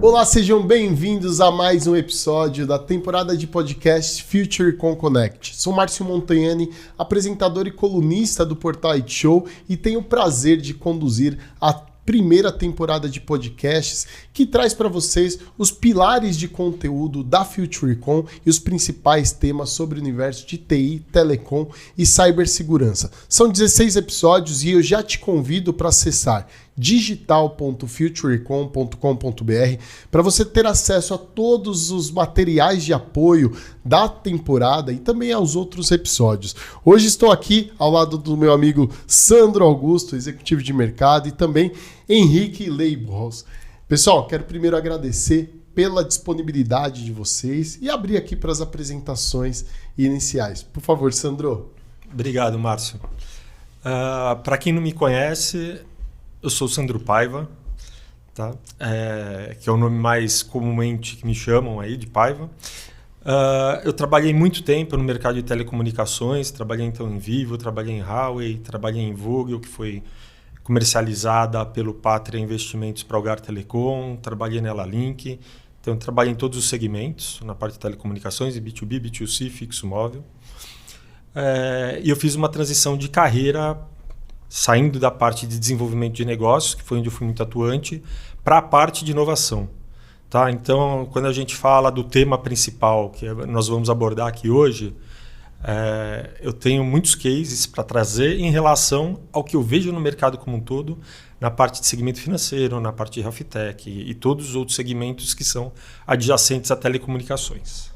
Olá, sejam bem-vindos a mais um episódio da temporada de podcast FutureCon Connect. Sou Márcio Montagnani, apresentador e colunista do portal iShow e tenho o prazer de conduzir a primeira temporada de podcasts que traz para vocês os pilares de conteúdo da FutureCon e os principais temas sobre o universo de TI, telecom e cibersegurança. São 16 episódios e eu já te convido para acessar digital.futurecon.com.br para você ter acesso a todos os materiais de apoio da temporada e também aos outros episódios. Hoje estou aqui ao lado do meu amigo Sandro Augusto, executivo de mercado, e também Henrique Leibhaus. Pessoal, quero primeiro agradecer pela disponibilidade de vocês e abrir aqui para as apresentações iniciais. Por favor, Sandro. Obrigado, Márcio. Para quem não me conhece, eu sou Sandro Paiva, tá? Que é o nome mais comumente que me chamam aí de Paiva. Eu trabalhei muito tempo no mercado de telecomunicações, trabalhei então em Vivo, trabalhei em Huawei, trabalhei em Vogel, que foi comercializada pelo Pátria Investimentos para Algar Telecom, trabalhei nela Link, então trabalhei em todos os segmentos, na parte de telecomunicações, B2B, B2C, fixo móvel. E eu fiz uma transição de carreira saindo da parte de desenvolvimento de negócios, que foi onde eu fui muito atuante, para a parte de inovação. Tá? Então, quando a gente fala do tema principal que nós vamos abordar aqui hoje, eu tenho muitos cases para trazer em relação ao que eu vejo no mercado como um todo, na parte de segmento financeiro, na parte de health tech e todos os outros segmentos que são adjacentes a telecomunicações.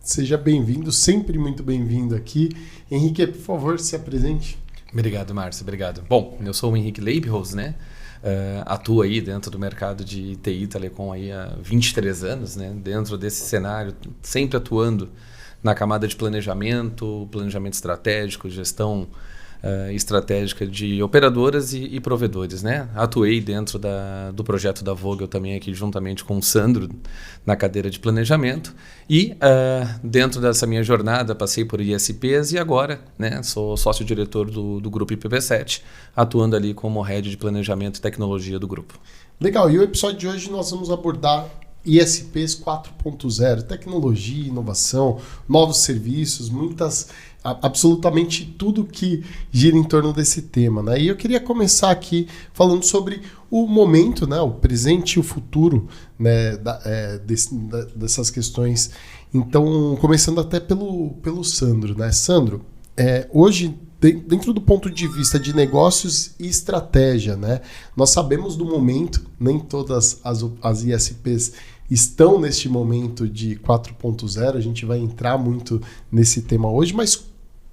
Seja bem-vindo, sempre muito bem-vindo aqui. Henrique, por favor, se apresente. Obrigado, Márcio. Obrigado. Bom, eu sou o Henrique Leibhaus, né? Atuo aí dentro do mercado de TI e telecom aí há 23 anos, né? Dentro desse cenário, sempre atuando na camada de planejamento estratégico, gestão estratégica de operadoras e provedores, né? Atuei dentro do projeto da Vogel também aqui juntamente com o Sandro na cadeira de planejamento e dentro dessa minha jornada passei por ISPs e agora, né, sou sócio-diretor do grupo IPv7, atuando ali como head de planejamento e tecnologia do grupo. Legal, e o episódio de hoje nós vamos abordar ISPs 4.0, tecnologia, inovação, novos serviços, absolutamente tudo que gira em torno desse tema, né? E eu queria começar aqui falando sobre o momento, né, o presente e o futuro, né, dessas questões. Então, começando até pelo Sandro, né? Sandro, hoje, dentro do ponto de vista de negócios e estratégia, né, nós sabemos do momento, nem todas as ISPs estão neste momento de 4.0, a gente vai entrar muito nesse tema hoje, mas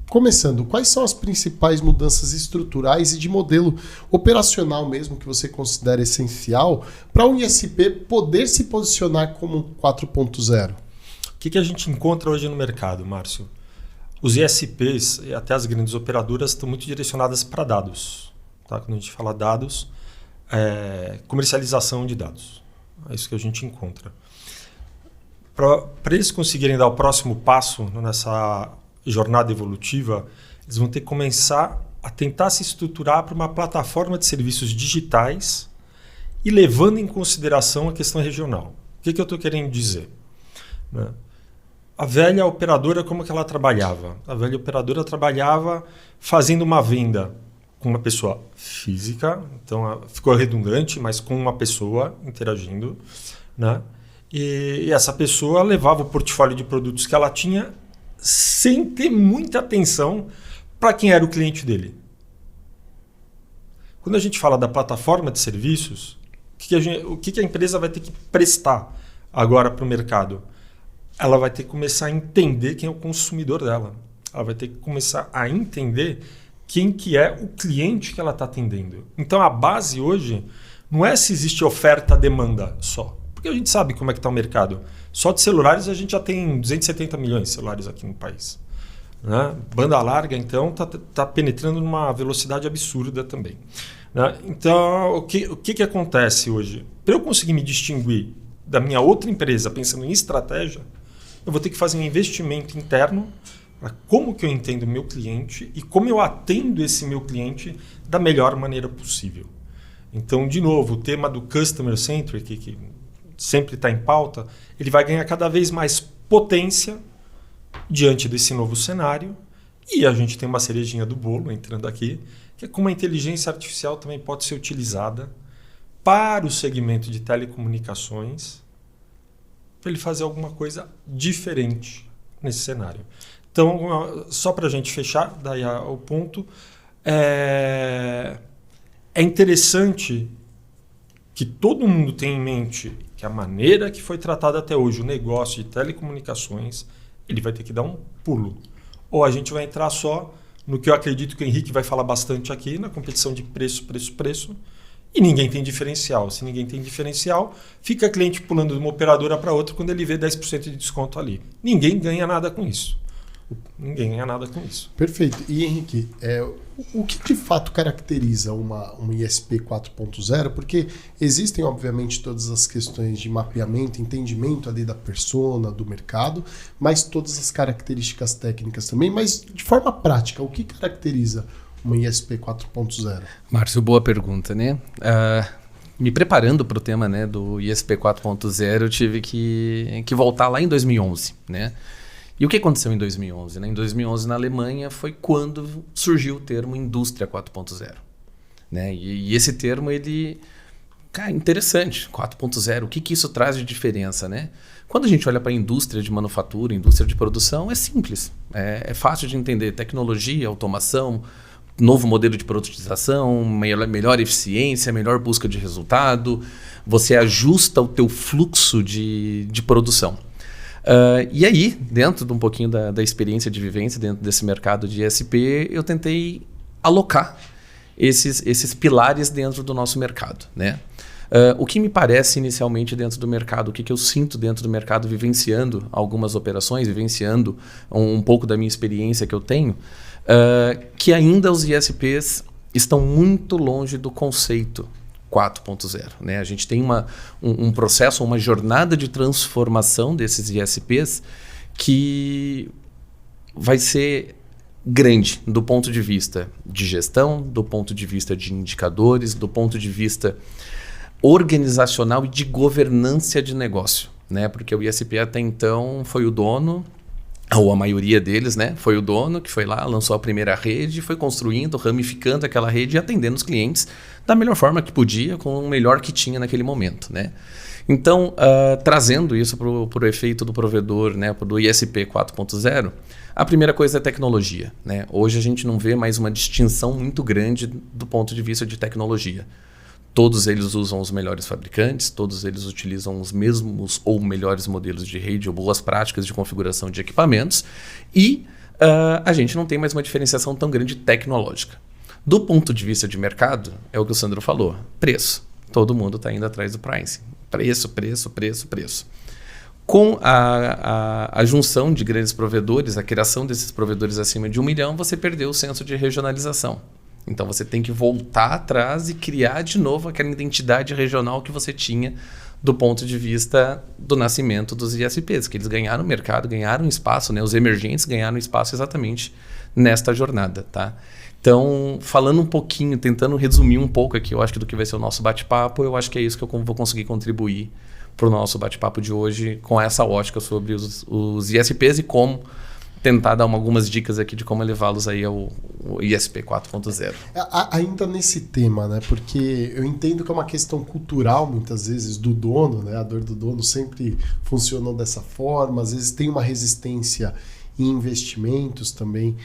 começando, quais são as principais mudanças estruturais e de modelo operacional mesmo que você considera essencial para um ISP poder se posicionar como 4.0? O que a gente encontra hoje no mercado, Márcio? Os ISPs e até as grandes operadoras estão muito direcionadas para dados. Tá? Quando a gente fala dados, comercialização de dados. É isso que a gente encontra. Para eles conseguirem dar o próximo passo nessa jornada evolutiva, eles vão ter que começar a tentar se estruturar para uma plataforma de serviços digitais e levando em consideração a questão regional. O que eu estou querendo dizer? Né? A velha operadora, como que ela trabalhava? A velha operadora trabalhava fazendo uma venda com uma pessoa física, então ficou redundante, mas com uma pessoa interagindo, né? E essa pessoa levava o portfólio de produtos que ela tinha sem ter muita atenção para quem era o cliente dele. Quando a gente fala da plataforma de serviços, o que a empresa vai ter que prestar agora para o mercado? Ela vai ter que começar a entender quem é o consumidor dela. Ela vai ter que começar a entender quem que é o cliente que ela está atendendo. Então a base hoje não é se existe oferta-demanda só. Porque a gente sabe como é que está o mercado. Só de celulares a gente já tem 270 milhões de celulares aqui no país. Né? Banda larga, então, está penetrando numa velocidade absurda também. Né? Então, o que acontece hoje? Para eu conseguir me distinguir da minha outra empresa pensando em estratégia, eu vou ter que fazer um investimento interno para como que eu entendo o meu cliente e como eu atendo esse meu cliente da melhor maneira possível. Então, de novo, o tema do Customer Centric, que sempre está em pauta, ele vai ganhar cada vez mais potência diante desse novo cenário. E a gente tem uma cerejinha do bolo entrando aqui, que é como a inteligência artificial também pode ser utilizada para o segmento de telecomunicações, para ele fazer alguma coisa diferente nesse cenário. Então, só para a gente fechar, daí o ponto, é interessante que todo mundo tenha em mente que a maneira que foi tratada até hoje o negócio de telecomunicações, ele vai ter que dar um pulo. Ou a gente vai entrar só no que eu acredito que o Henrique vai falar bastante aqui, na competição de preço, e ninguém tem diferencial. Se ninguém tem diferencial, fica cliente pulando de uma operadora para outra quando ele vê 10% de desconto ali. Ninguém ganha nada com isso. Ninguém ganha nada com isso. Perfeito. E Henrique, o que de fato caracteriza uma ISP 4.0? Porque existem, obviamente, todas as questões de mapeamento, entendimento ali da persona, do mercado, mas todas as características técnicas também. Mas de forma prática, o que caracteriza uma ISP 4.0? Márcio, boa pergunta, né? Me preparando para o tema, né, do ISP 4.0, eu tive que voltar lá em 2011, né? E o que aconteceu em 2011? Né? Em 2011, na Alemanha, foi quando surgiu o termo Indústria 4.0. Né? E esse termo, ele... Cara, interessante. 4.0, o que isso traz de diferença? Né? Quando a gente olha para a indústria de manufatura, indústria de produção, é simples. É fácil de entender. Tecnologia, automação, novo modelo de produtização, melhor eficiência, melhor busca de resultado. Você ajusta o teu fluxo de produção. E aí, dentro de um pouquinho da experiência de vivência dentro desse mercado de ISP, eu tentei alocar esses pilares dentro do nosso mercado. Né? O que me parece inicialmente dentro do mercado, o que eu sinto dentro do mercado, vivenciando algumas operações, vivenciando um pouco da minha experiência que eu tenho, que ainda os ISPs estão muito longe do conceito 4.0. Né? A gente tem um processo, uma jornada de transformação desses ISPs que vai ser grande do ponto de vista de gestão, do ponto de vista de indicadores, do ponto de vista organizacional e de governança de negócio. Né? Porque o ISP até então foi o dono, ou a maioria deles, né, foi o dono que foi lá, lançou a primeira rede, foi construindo, ramificando aquela rede e atendendo os clientes da melhor forma que podia, com o melhor que tinha naquele momento. Né? Então, trazendo isso para o efeito do provedor, né, do ISP 4.0, a primeira coisa é tecnologia. Né? Hoje a gente não vê mais uma distinção muito grande do ponto de vista de tecnologia. Todos eles usam os melhores fabricantes, todos eles utilizam os mesmos ou melhores modelos de rede ou boas práticas de configuração de equipamentos e a gente não tem mais uma diferenciação tão grande tecnológica. Do ponto de vista de mercado, é o que o Sandro falou, preço. Todo mundo está indo atrás do pricing. Preço. Com a junção de grandes provedores, a criação desses provedores acima de 1 milhão, você perdeu o senso de regionalização. Então você tem que voltar atrás e criar de novo aquela identidade regional que você tinha do ponto de vista do nascimento dos ISPs, que eles ganharam mercado, ganharam espaço, né? Os emergentes ganharam espaço exatamente nesta jornada. Tá? Então, falando um pouquinho, tentando resumir um pouco aqui, eu acho que do que vai ser o nosso bate-papo, eu acho que é isso que eu vou conseguir contribuir para o nosso bate-papo de hoje com essa ótica sobre os ISPs e como tentar dar algumas dicas aqui de como levá-los aí ao ISP 4.0. Ainda nesse tema, né? Porque eu entendo que é uma questão cultural, muitas vezes, do dono, né? A dor do dono sempre funcionou dessa forma, às vezes tem uma resistência em investimentos também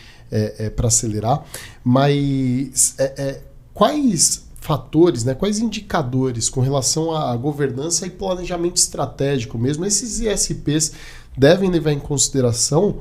para acelerar, mas quais fatores, né? Quais indicadores com relação à governança e planejamento estratégico mesmo, esses ISPs devem levar em consideração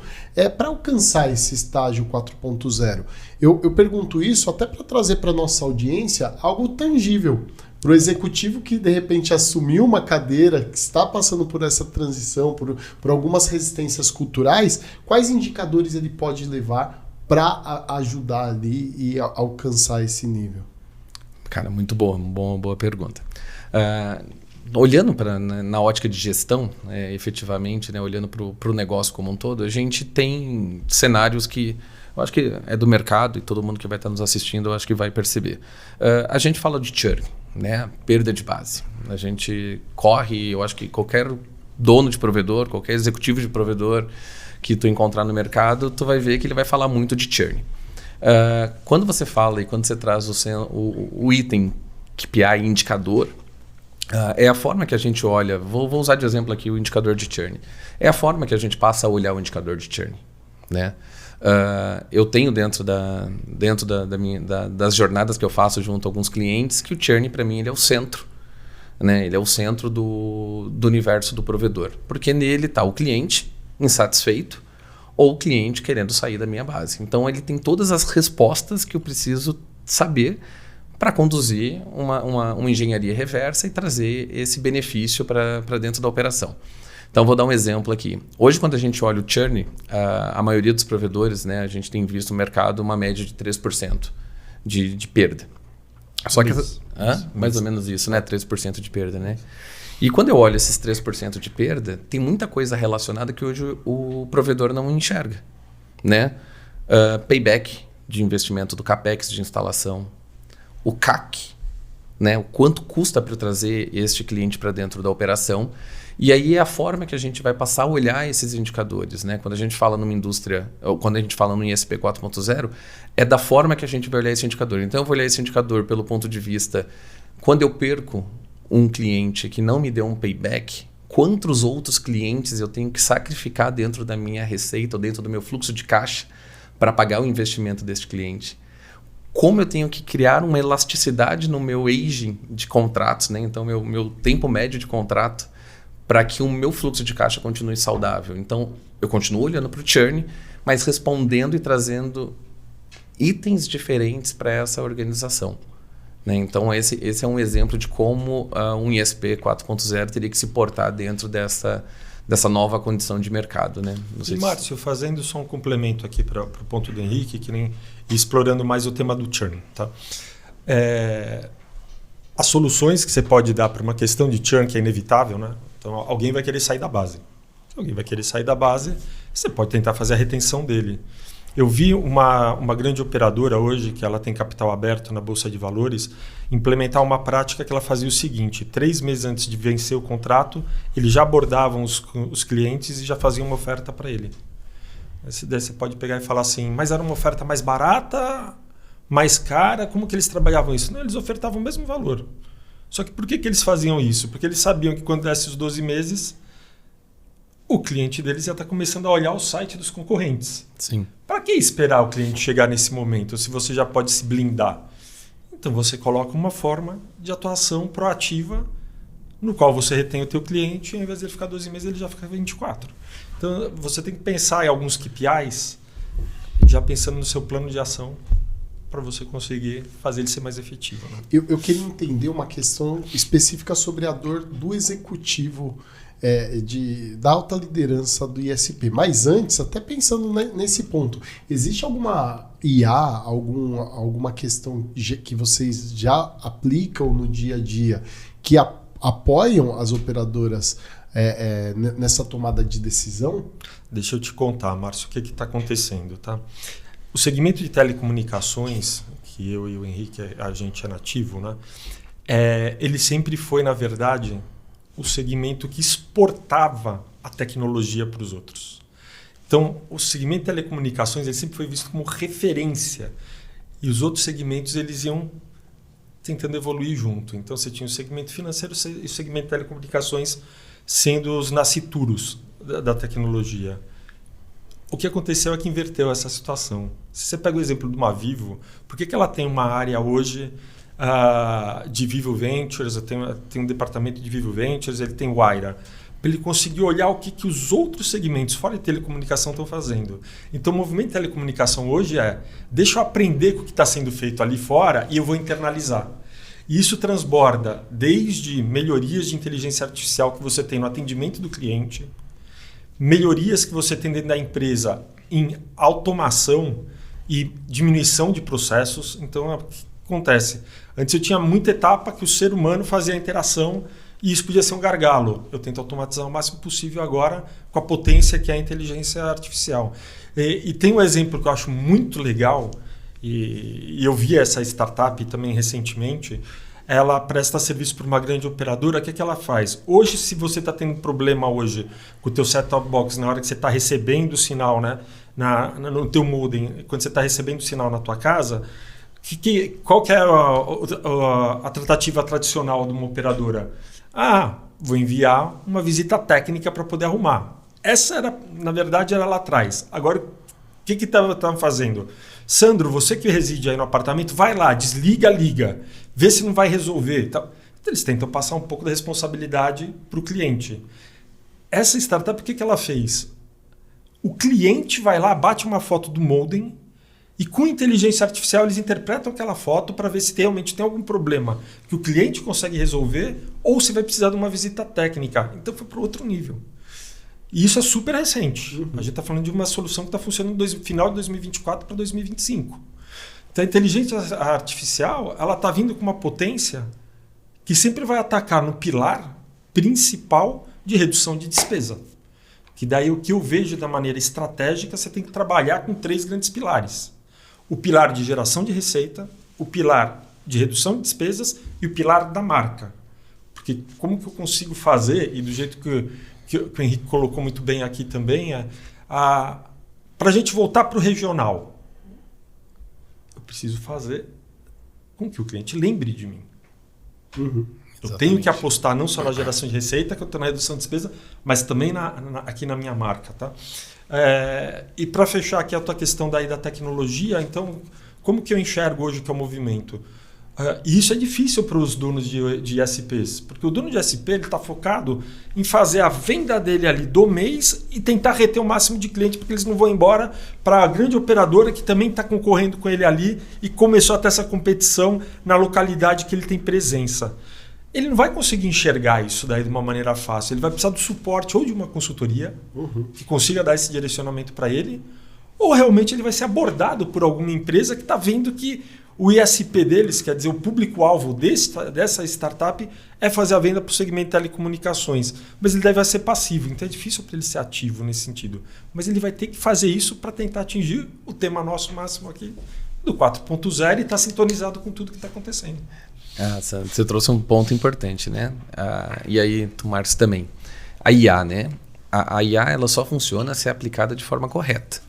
para alcançar esse estágio 4.0. Eu pergunto isso até para trazer para a nossa audiência algo tangível, para o executivo que de repente assumiu uma cadeira, que está passando por essa transição, por algumas resistências culturais, quais indicadores ele pode levar para ajudar ali e alcançar esse nível? Cara, muito boa pergunta. Olhando na ótica de gestão, efetivamente, né, olhando para o negócio como um todo, a gente tem cenários que eu acho que é do mercado e todo mundo que vai estar nos assistindo eu acho que vai perceber. A gente fala de churn. né? Perda de base. A gente corre, eu acho que qualquer dono de provedor, qualquer executivo de provedor que tu encontrar no mercado, tu vai ver que ele vai falar muito de churn. Quando você fala e quando você traz o item KPI indicador, é a forma que a gente olha, vou usar de exemplo aqui o indicador de churn. É a forma que a gente passa a olhar o indicador de churn, né? Eu tenho dentro das jornadas que eu faço junto a alguns clientes que o churn para mim ele é o centro, né? Ele é o centro do universo do provedor, porque nele está o cliente insatisfeito ou o cliente querendo sair da minha base. Então ele tem todas as respostas que eu preciso saber para conduzir uma engenharia reversa e trazer esse benefício para dentro da operação. Então, vou dar um exemplo aqui. Hoje, quando a gente olha o churn, a maioria dos provedores, né, a gente tem visto no mercado uma média de 3% de perda. Só que mais ou menos isso, né? 3% de perda, né? E quando eu olho esses 3% de perda, tem muita coisa relacionada que hoje o provedor não enxerga, né? Payback de investimento do CAPEX de instalação, o CAC, né? O quanto custa para eu trazer este cliente para dentro da operação. E aí é a forma que a gente vai passar a olhar esses indicadores, né? Quando a gente fala numa indústria, ou quando a gente fala no ISP 4.0, é da forma que a gente vai olhar esse indicador. Então eu vou olhar esse indicador pelo ponto de vista, quando eu perco um cliente que não me deu um payback, quantos outros clientes eu tenho que sacrificar dentro da minha receita ou dentro do meu fluxo de caixa para pagar o investimento deste cliente? Como eu tenho que criar uma elasticidade no meu aging de contratos, né? Então meu tempo médio de contrato, para que o meu fluxo de caixa continue saudável. Então, eu continuo olhando para o churn, mas respondendo e trazendo itens diferentes para essa organização, né? Então, esse é um exemplo de como um ISP 4.0 teria que se portar dentro dessa nova condição de mercado, né? Márcio, fazendo só um complemento aqui para o ponto do Henrique, que nem explorando mais o tema do churn. Tá? As soluções que você pode dar para uma questão de churn que é inevitável, né? Então, alguém vai querer sair da base. Se alguém vai querer sair da base, você pode tentar fazer a retenção dele. Eu vi uma grande operadora hoje, que ela tem capital aberto na Bolsa de Valores, implementar uma prática que ela fazia o seguinte: 3 meses antes de vencer o contrato, eles já abordavam os clientes e já faziam uma oferta para ele. Daí você pode pegar e falar assim, mas era uma oferta mais barata, mais cara? Como que eles trabalhavam isso? Não, eles ofertavam o mesmo valor. Só que por que eles faziam isso? Porque eles sabiam que quando desse os 12 meses, o cliente deles ia estar começando a olhar o site dos concorrentes. Sim. Para que esperar o cliente chegar nesse momento, se você já pode se blindar? Então você coloca uma forma de atuação proativa, no qual você retém o teu cliente, e ao invés de ele ficar 12 meses, ele já fica 24. Então você tem que pensar em alguns KPIs, já pensando no seu plano de ação, para você conseguir fazer ele ser mais efetivo. Né? Eu queria entender uma questão específica sobre a dor do executivo da alta liderança do ISP. Mas antes, até pensando nesse ponto, existe alguma IA, alguma questão que vocês já aplicam no dia a dia que apoiam as operadoras nessa tomada de decisão? Deixa eu te contar, Márcio, o que está acontecendo, tá? O segmento de telecomunicações, que eu e o Henrique, a gente é nativo, né? Ele sempre foi, na verdade, o segmento que exportava a tecnologia para os outros. Então, o segmento de telecomunicações ele sempre foi visto como referência. E os outros segmentos eles iam tentando evoluir junto. Então, você tinha o segmento financeiro e o segmento de telecomunicações sendo os nascituros da tecnologia. O que aconteceu é que inverteu essa situação. Se você pega o exemplo de uma Vivo, por que ela tem uma área hoje de Vivo Ventures, tem um departamento de Vivo Ventures, ele tem o Aira, para ele conseguir olhar o que os outros segmentos fora de telecomunicação estão fazendo. Então o movimento de telecomunicação hoje deixa eu aprender com o que está sendo feito ali fora e eu vou internalizar. E isso transborda desde melhorias de inteligência artificial que você tem no atendimento do cliente, melhorias que você tem dentro da empresa em automação e diminuição de processos. Então, o que acontece? Antes eu tinha muita etapa que o ser humano fazia a interação e isso podia ser um gargalo. Eu tento automatizar o máximo possível agora com a potência que é a inteligência artificial. E tem um exemplo que eu acho muito legal, e eu vi essa startup também recentemente, ela presta serviço para uma grande operadora, o que ela faz? Hoje, se você está tendo problema hoje com o teu set-top box, na hora que você está recebendo o sinal, né, no teu modem, quando você está recebendo o sinal na tua casa, qual que é a tratativa tradicional de uma operadora? Vou enviar uma visita técnica para poder arrumar. Essa era, na verdade, era lá atrás. Agora, o que estavam fazendo? Sandro, você que reside aí no apartamento, vai lá, desliga, liga, vê se não vai resolver. Então, eles tentam passar um pouco da responsabilidade para o cliente. Essa startup, o que ela fez? O cliente vai lá, bate uma foto do modem e com inteligência artificial eles interpretam aquela foto para ver se realmente tem algum problema que o cliente consegue resolver ou se vai precisar de uma visita técnica. Então foi para outro nível. E isso é super recente. A gente está falando de uma solução que está funcionando no final de 2024 para 2025. Então a inteligência artificial ela está vindo com uma potência que sempre vai atacar no pilar principal de redução de despesa. Que daí o que eu vejo da maneira estratégica, você tem que trabalhar com 3 grandes pilares. O pilar de geração de receita, o pilar de redução de despesas e o pilar da marca. Porque como que eu consigo fazer, e do jeito que o Henrique colocou muito bem aqui também, para a gente voltar para o regional, eu preciso fazer com que o cliente lembre de mim. Eu tenho que apostar não só na geração de receita, que eu estou na redução de despesa, mas também aqui na minha marca. Tá? E para fechar aqui a tua questão daí da tecnologia, então, como que eu enxergo hoje que é o movimento? E isso é difícil para os donos de ISPs, porque o dono de ISP está focado em fazer a venda dele ali do mês e tentar reter o máximo de clientes, porque eles não vão embora para a grande operadora que também está concorrendo com ele ali e começou a ter essa competição na localidade que ele tem presença. Ele não vai conseguir enxergar isso daí de uma maneira fácil. Ele vai precisar do suporte ou de uma consultoria que consiga dar esse direcionamento para ele, ou realmente ele vai ser abordado por alguma empresa que está vendo que o ISP deles, quer dizer, o público-alvo dessa startup é fazer a venda para o segmento de telecomunicações. Mas ele deve ser passivo, então é difícil para ele ser ativo nesse sentido. Mas ele vai ter que fazer isso para tentar atingir o tema nosso máximo aqui do 4.0 e estar sintonizado com tudo que está acontecendo. Você trouxe um ponto importante, né? E aí, tu, Márcio, também. A IA, né? A IA ela só funciona se é aplicada de forma correta.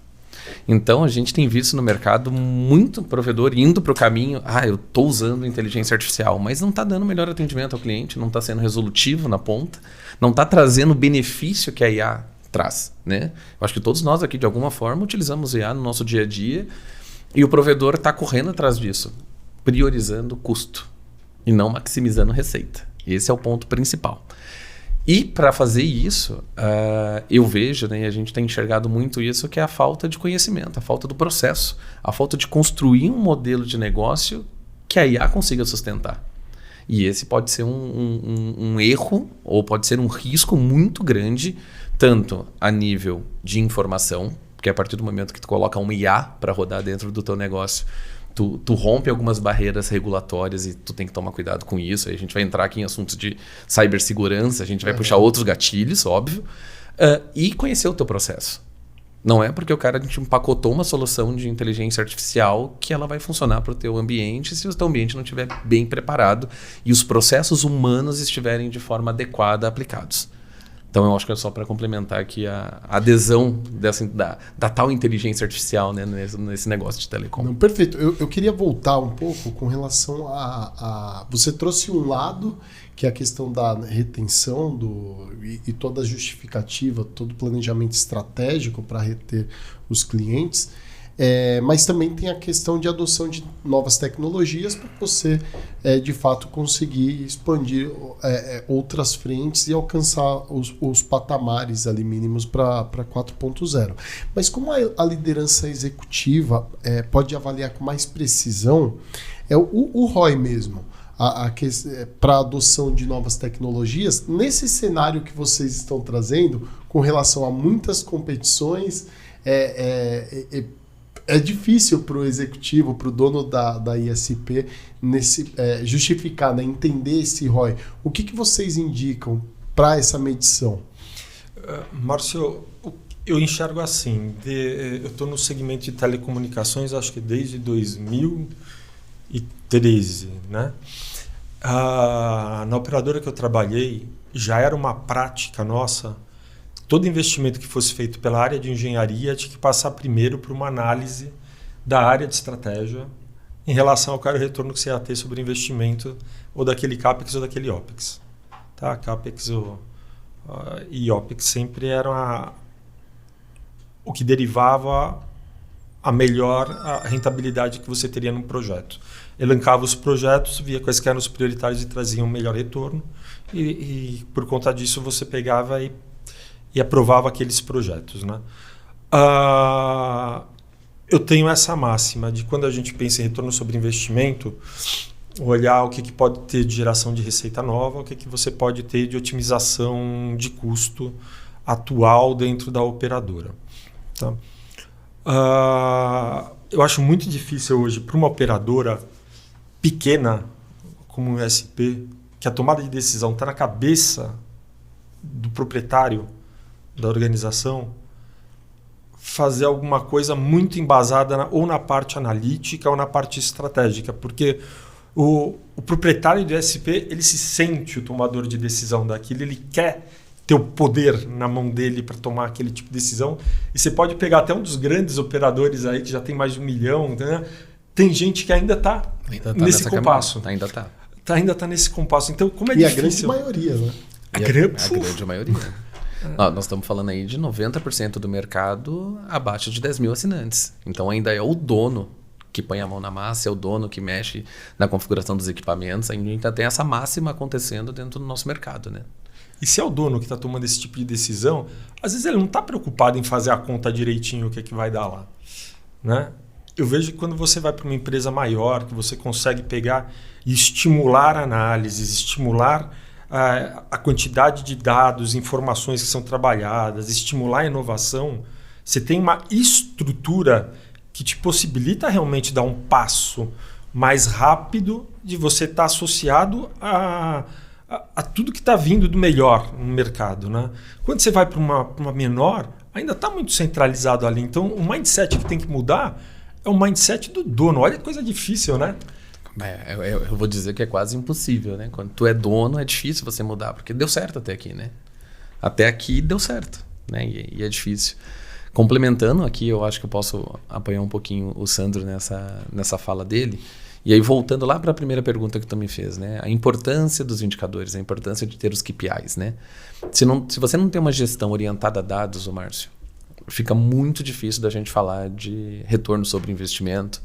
Então, a gente tem visto no mercado muito provedor indo para o caminho, eu estou usando inteligência artificial, mas não está dando melhor atendimento ao cliente, não está sendo resolutivo na ponta, não está trazendo o benefício que a IA traz, né? Eu acho que todos nós aqui, de alguma forma, utilizamos IA no nosso dia a dia e o provedor está correndo atrás disso, priorizando custo e não maximizando receita. Esse é o ponto principal. E para fazer isso, eu vejo, né, e a gente tem enxergado muito isso, que é a falta de conhecimento, a falta do processo, a falta de construir um modelo de negócio que a IA consiga sustentar. E esse pode ser um erro ou pode ser um risco muito grande, tanto a nível de informação, porque a partir do momento que tu coloca um IA para rodar dentro do teu negócio, tu rompe algumas barreiras regulatórias e tu tem que tomar cuidado com isso. Aí a gente vai entrar aqui em assuntos de cibersegurança, a gente vai puxar outros gatilhos, óbvio, e conhecer o teu processo. Não é porque o cara te empacotou uma solução de inteligência artificial que ela vai funcionar para o teu ambiente se o teu ambiente não estiver bem preparado e os processos humanos estiverem de forma adequada aplicados. Então, eu acho que é só para complementar aqui a adesão da tal inteligência artificial, né, nesse negócio de telecom. Não, perfeito. Eu queria voltar um pouco com relação a... Você trouxe um lado, que é a questão da retenção e toda a justificativa, todo o planejamento estratégico para reter os clientes. Mas também tem a questão de adoção de novas tecnologias para você, de fato, conseguir expandir outras frentes e alcançar os patamares ali mínimos para 4.0. Mas como a liderança executiva pode avaliar com mais precisão, o ROI mesmo, para a adoção de novas tecnologias, nesse cenário que vocês estão trazendo, com relação a muitas competições, é difícil para o executivo, para o dono da ISP, justificar, né, entender esse ROI. O que vocês indicam para essa medição? Márcio, eu enxergo assim. Eu estou no segmento de telecomunicações, acho que desde 2013. Né? Na operadora que eu trabalhei, já era uma prática nossa. Todo investimento que fosse feito pela área de engenharia tinha que passar primeiro por uma análise da área de estratégia em relação ao cara retorno que você ia ter sobre o investimento ou daquele CAPEX ou daquele OPEX. Tá? CAPEX e OPEX sempre eram o que derivava a melhor rentabilidade que você teria num projeto. Elencava os projetos, via quais eram os prioritários e traziam um melhor retorno. E por conta disso você pegava e aprovava aqueles projetos. Né? Eu tenho essa máxima de quando a gente pensa em retorno sobre investimento, olhar o que pode ter de geração de receita nova, o que você pode ter de otimização de custo atual dentro da operadora. Tá? Eu acho muito difícil hoje para uma operadora pequena como o SP, que a tomada de decisão está na cabeça do proprietário da organização, fazer alguma coisa muito embasada ou na parte analítica ou na parte estratégica, porque o proprietário do SP ele se sente o tomador de decisão daquilo, ele quer ter o poder na mão dele para tomar aquele tipo de decisão. E você pode pegar até um dos grandes operadores aí que já tem mais de 1 milhão, né? Tem gente que ainda está nesse compasso. Ainda está. Ainda está nesse compasso. Então, como é E difícil... a grande maioria, né? A grande maioria. Nós estamos falando aí de 90% do mercado abaixo de 10 mil assinantes. Então ainda é o dono que põe a mão na massa, é o dono que mexe na configuração dos equipamentos. A gente ainda tem essa máxima acontecendo dentro do nosso mercado, né? E se é o dono que está tomando esse tipo de decisão, às vezes ele não está preocupado em fazer a conta direitinho, o que é que vai dar lá. Né? Eu vejo que quando você vai para uma empresa maior, que você consegue pegar e estimular análises, estimular a quantidade de dados, informações que são trabalhadas, estimular a inovação, você tem uma estrutura que te possibilita realmente dar um passo mais rápido de você estar associado a tudo que está vindo do melhor no mercado. Né? Quando você vai para uma menor, ainda está muito centralizado ali. Então, o mindset que tem que mudar é o mindset do dono. Olha que coisa difícil, né? Eu vou dizer que é quase impossível, né? Quando tu é dono, é difícil você mudar, porque deu certo até aqui, né? Até aqui deu certo, né? E é difícil. Complementando aqui, eu acho que eu posso apoiar um pouquinho o Sandro nessa fala dele. E aí, voltando lá para a primeira pergunta que tu me fez, né? A importância dos indicadores, a importância de ter os KPIs, né? Se você não tem uma gestão orientada a dados, Márcio, fica muito difícil da gente falar de retorno sobre investimento,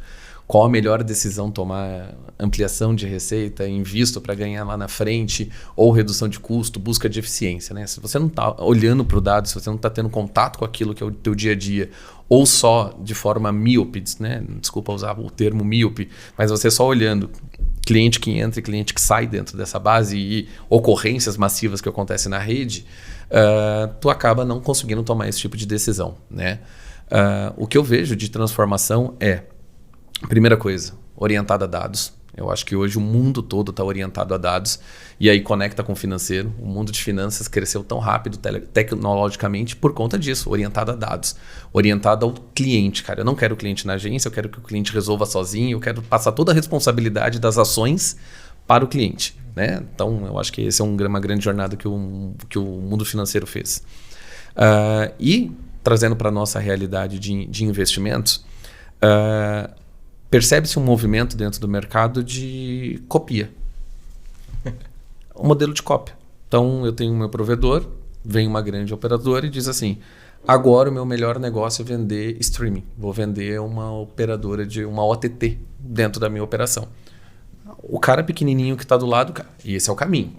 qual a melhor decisão tomar, ampliação de receita, invisto para ganhar lá na frente, ou redução de custo, busca de eficiência. Né? Se você não está olhando para o dado, se você não está tendo contato com aquilo que é o teu dia a dia, ou só de forma míope, né? Desculpa usar o termo míope, mas você só olhando cliente que entra e cliente que sai dentro dessa base e ocorrências massivas que acontecem na rede, tu acaba não conseguindo tomar esse tipo de decisão. Né? O que eu vejo de transformação é, primeira coisa, orientada a dados. Eu acho que hoje o mundo todo está orientado a dados e aí conecta com o financeiro. O mundo de finanças cresceu tão rápido tecnologicamente por conta disso, orientado a dados, orientado ao cliente. Cara, eu não quero o cliente na agência, eu quero que o cliente resolva sozinho, eu quero passar toda a responsabilidade das ações para o cliente. Né? Então, eu acho que essa é uma grande jornada que o mundo financeiro fez. E, trazendo para a nossa realidade de investimentos, percebe-se um movimento dentro do mercado de copia. Um modelo de cópia. Então, eu tenho o meu provedor, vem uma grande operadora e diz assim, agora o meu melhor negócio é vender streaming. Vou vender uma operadora de uma OTT dentro da minha operação. O cara pequenininho que está do lado, cara, e esse é o caminho.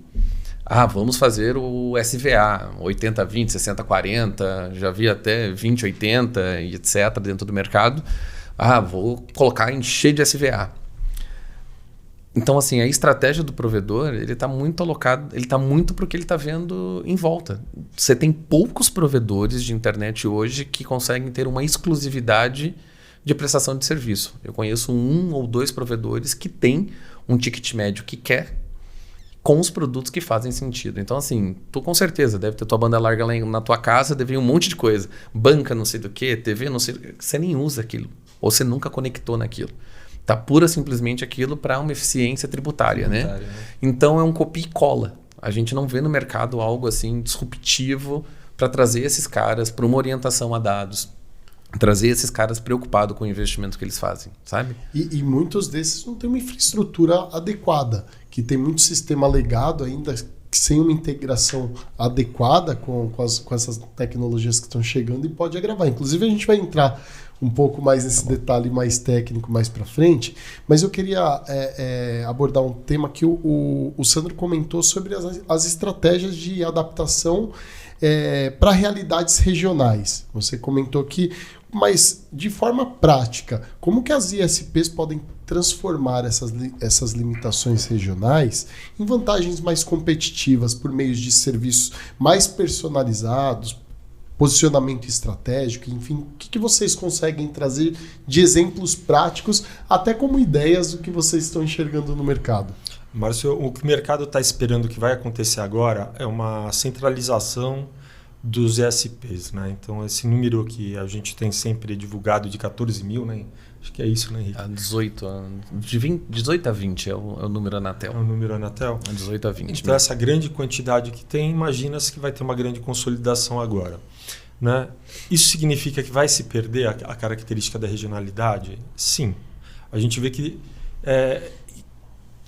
Vamos fazer o SVA, 80-20, 60-40, já vi até 20-80 e etc. dentro do mercado. Vou colocar, encher de SVA. Então, assim, a estratégia do provedor, ele está muito alocado, ele está muito para o que ele está vendo em volta. Você tem poucos provedores de internet hoje que conseguem ter uma exclusividade de prestação de serviço. Eu conheço 1 ou 2 provedores que têm um ticket médio que quer com os produtos que fazem sentido. Então, assim, tu com certeza deve ter tua banda larga lá na tua casa, deve vir um monte de coisa. Banca não sei do que, TV não sei do que. Você nem usa aquilo. Ou você nunca conectou naquilo. Tá pura simplesmente aquilo para uma eficiência tributária, né? Então é um copia e cola. A gente não vê no mercado algo assim disruptivo para trazer esses caras para uma orientação a dados, trazer esses caras preocupados com o investimento que eles fazem, sabe? E muitos desses não têm uma infraestrutura adequada, que tem muito sistema legado ainda sem uma integração adequada com essas tecnologias que estão chegando e pode agravar. Inclusive a gente vai entrar um pouco mais nesse detalhe mais técnico mais para frente, mas eu queria abordar um tema que o Sandro comentou sobre as estratégias de adaptação para realidades regionais. Você comentou aqui, mas de forma prática, como que as ISPs podem transformar essas limitações regionais em vantagens mais competitivas por meio de serviços mais personalizados, posicionamento estratégico, enfim, o que vocês conseguem trazer de exemplos práticos, até como ideias do que vocês estão enxergando no mercado? Márcio, o que o mercado está esperando que vai acontecer agora é uma centralização dos ESPs, né? Então, esse número que a gente tem sempre divulgado de 14 mil, né? Acho que é isso, né, Henrique? 18 a 20 é o número Anatel. É o número Anatel? 18 a 20. Então, essa grande quantidade que tem, imagina-se que vai ter uma grande consolidação agora. Né? Isso significa que vai se perder a característica da regionalidade? Sim. A gente vê que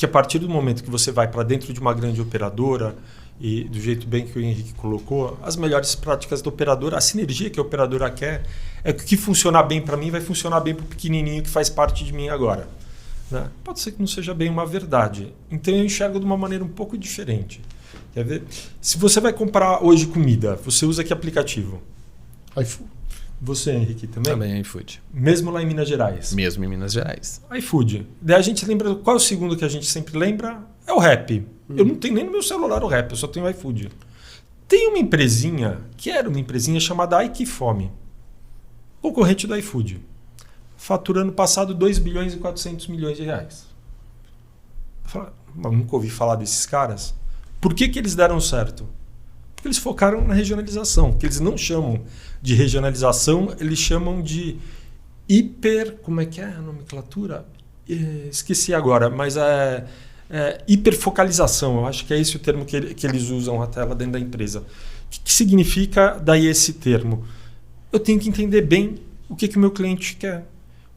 a partir do momento que você vai para dentro de uma grande operadora, e do jeito bem que o Henrique colocou, as melhores práticas da operadora, a sinergia que a operadora quer, é que o que funcionar bem para mim vai funcionar bem para o pequenininho que faz parte de mim agora. Né? Pode ser que não seja bem uma verdade. Então eu enxergo de uma maneira um pouco diferente. Quer ver? Se você vai comprar hoje comida, você usa que aplicativo? iFood. Você, Henrique, também? Também iFood. Mesmo lá em Minas Gerais? Mesmo em Minas Gerais. iFood. Daí a gente lembra, qual é o segundo que a gente sempre lembra? É o Rap. Eu não tenho nem no meu celular o Rap, eu só tenho o iFood. Tem uma empresinha, que era uma empresinha chamada Aikifome, concorrente do iFood, faturando ano passado 2 bilhões e 400 milhões de reais. Eu nunca ouvi falar desses caras. Por que eles deram certo? Porque eles focaram na regionalização, que eles não chamam de regionalização, eles chamam de como é que é a nomenclatura? Esqueci agora, mas hiperfocalização, eu acho que é esse o termo que eles usam até lá dentro da empresa. O que significa daí esse termo? Eu tenho que entender bem o que o meu cliente quer.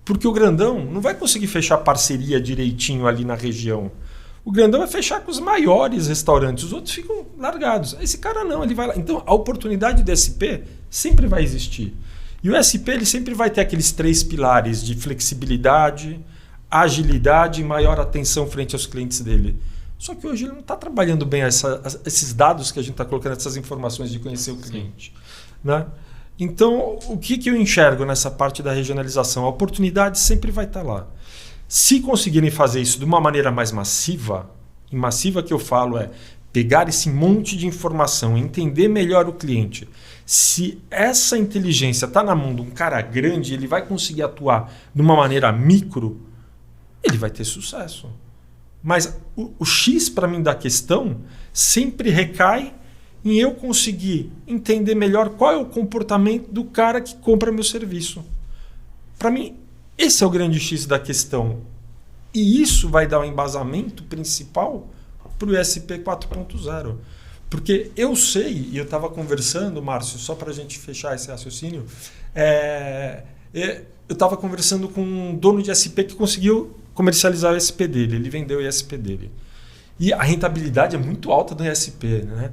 Porque o grandão não vai conseguir fechar parceria direitinho ali na região. O grandão vai fechar com os maiores restaurantes, os outros ficam largados. Esse cara não, ele vai lá. Então, a oportunidade do SP sempre vai existir. E o SP ele sempre vai ter aqueles 3 pilares de flexibilidade, agilidade e maior atenção frente aos clientes dele. Só que hoje ele não está trabalhando bem esses dados que a gente está colocando, essas informações de conhecer o cliente. Né? Então, o que eu enxergo nessa parte da regionalização? A oportunidade sempre vai estar lá. Se conseguirem fazer isso de uma maneira mais massiva, e massiva que eu falo é pegar esse monte de informação, entender melhor o cliente. Se essa inteligência está na mão de um cara grande, ele vai conseguir atuar de uma maneira micro, ele vai ter sucesso. Mas o X para mim da questão sempre recai em eu conseguir entender melhor qual é o comportamento do cara que compra meu serviço. Para mim, esse é o grande X da questão. E isso vai dar o embasamento principal para o ESP 4.0. Porque eu sei, e eu estava conversando, Márcio, só para a gente fechar esse raciocínio, eu estava conversando com um dono de SP que conseguiu comercializar o ESP dele, ele vendeu o ESP dele. E a rentabilidade é muito alta do ESP, né?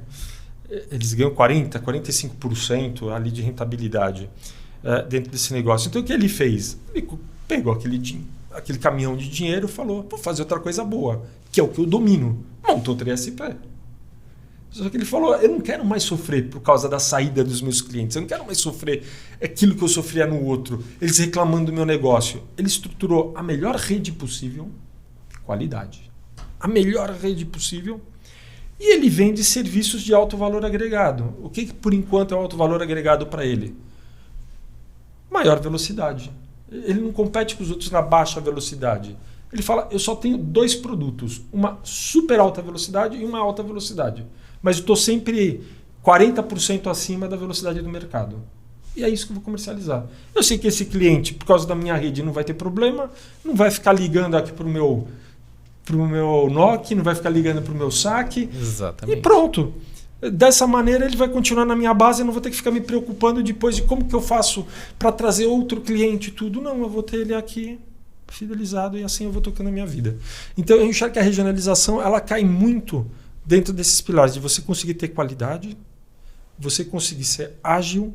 Eles ganham 40%, 45% ali de rentabilidade dentro desse negócio. Então o que ele fez? Ele pegou aquele caminhão de dinheiro e falou, vou fazer outra coisa boa, que é o que eu domino. Montou 3SP. Só que ele falou, eu não quero mais sofrer por causa da saída dos meus clientes, eu não quero mais sofrer aquilo que eu sofria no outro, eles reclamando do meu negócio. Ele estruturou a melhor rede possível, qualidade, a melhor rede possível, e ele vende serviços de alto valor agregado. O que por enquanto é o alto valor agregado para ele? Maior velocidade. Ele não compete com os outros na baixa velocidade. Ele fala, eu só tenho 2 produtos, uma super alta velocidade e uma alta velocidade. Mas eu estou sempre 40% acima da velocidade do mercado. e é isso que eu vou comercializar. Eu sei que esse cliente, por causa da minha rede, não vai ter problema, não vai ficar ligando aqui para o meu NOC, não vai ficar ligando para o meu saque. Exatamente. E pronto. Dessa maneira ele vai continuar na minha base, eu não vou ter que ficar me preocupando depois de como que eu faço para trazer outro cliente e tudo. Não, eu vou ter ele aqui fidelizado e assim eu vou tocando a minha vida. Então eu enxergo que a regionalização ela cai muito dentro desses pilares, de você conseguir ter qualidade, você conseguir ser ágil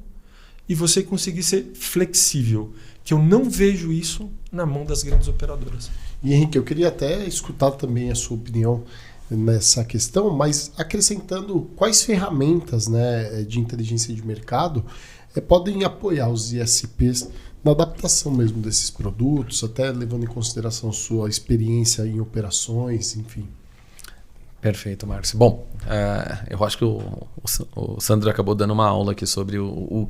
e você conseguir ser flexível, que eu não vejo isso na mão das grandes operadoras. E Henrique, eu queria até escutar também a sua opinião nessa questão, mas acrescentando quais ferramentas, né, de inteligência de mercado podem apoiar os ISPs na adaptação mesmo desses produtos, até levando em consideração sua experiência em operações, enfim. Perfeito, Márcio. Bom, eu acho que o Sandro acabou dando uma aula aqui sobre o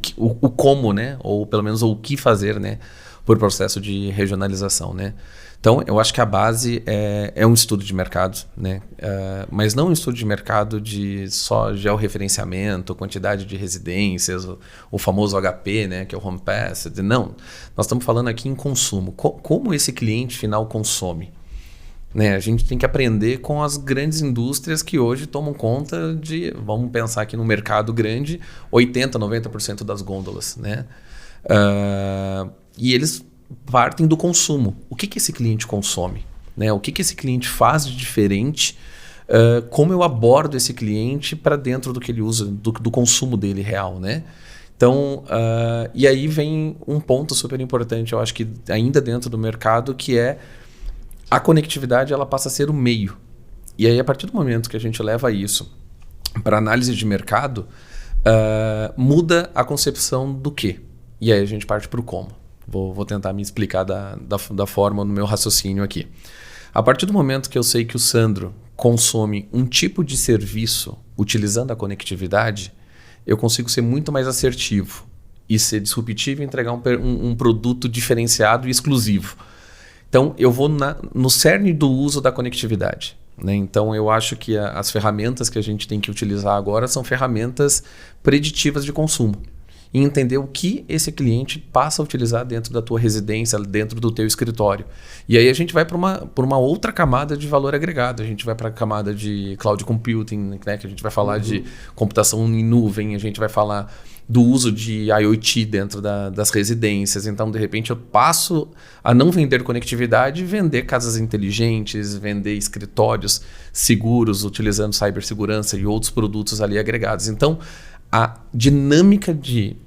como, né? Ou pelo menos o que fazer, né? Por processo de regionalização, né? Então, eu acho que a base é um estudo de mercado, né? Mas não um estudo de mercado de só georreferenciamento, quantidade de residências, o famoso HP, né? Que é o Home Pass. Não, nós estamos falando aqui em consumo. Como esse cliente final consome? Né? A gente tem que aprender com as grandes indústrias que hoje tomam conta de, vamos pensar aqui no mercado grande, 80%, 90% das gôndolas. Né? E eles partem do consumo. O que esse cliente consome? Né? O que esse cliente faz de diferente? Como eu abordo esse cliente para dentro do que ele usa, do consumo dele real, né? Então, e aí vem um ponto super importante, eu acho que ainda dentro do mercado, que é a conectividade, ela passa a ser o meio. E aí, a partir do momento que a gente leva isso para análise de mercado, muda a concepção do quê? E aí a gente parte para o como. Vou tentar me explicar da forma no meu raciocínio aqui. A partir do momento que eu sei que o Sandro consome um tipo de serviço utilizando a conectividade, eu consigo ser muito mais assertivo e ser disruptivo e entregar um produto diferenciado e exclusivo. Então, eu vou no cerne do uso da conectividade. Né? Então, eu acho que as ferramentas que a gente tem que utilizar agora são ferramentas preditivas de consumo. E entender o que esse cliente passa a utilizar dentro da tua residência, dentro do teu escritório. E aí a gente vai para uma outra camada de valor agregado. A gente vai para a camada de cloud computing, né? Que a gente vai falar de computação em nuvem, a gente vai falar do uso de IoT dentro das residências. Então, de repente, eu passo a não vender conectividade e vender casas inteligentes, vender escritórios seguros, utilizando cibersegurança e outros produtos ali agregados. Então, a dinâmica de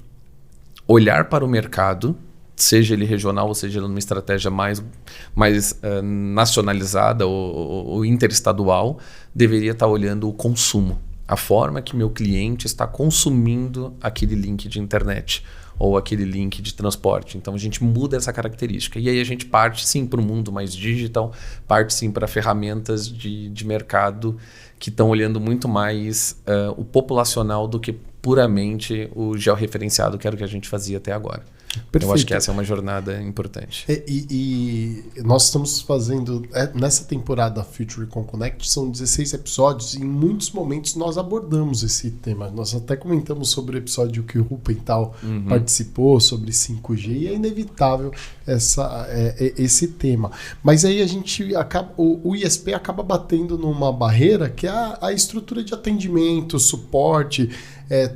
olhar para o mercado, seja ele regional ou seja ele numa estratégia mais nacionalizada ou interestadual, deveria estar olhando o consumo. A forma que meu cliente está consumindo aquele link de internet ou aquele link de transporte. Então, a gente muda essa característica. E aí a gente parte, sim, para o mundo mais digital, parte, sim, para ferramentas de mercado que estão olhando muito mais o populacional do que puramente o georreferenciado, que era o que a gente fazia até agora. Perfeito. Eu acho que essa é uma jornada importante. E nós estamos fazendo, nessa temporada Future Recon Connect, são 16 episódios e em muitos momentos nós abordamos esse tema. Nós até comentamos sobre o episódio que o Rupental participou, sobre 5G, e é inevitável esse tema. Mas aí a gente acaba, o ISP acaba batendo numa barreira que é a estrutura de atendimento, suporte,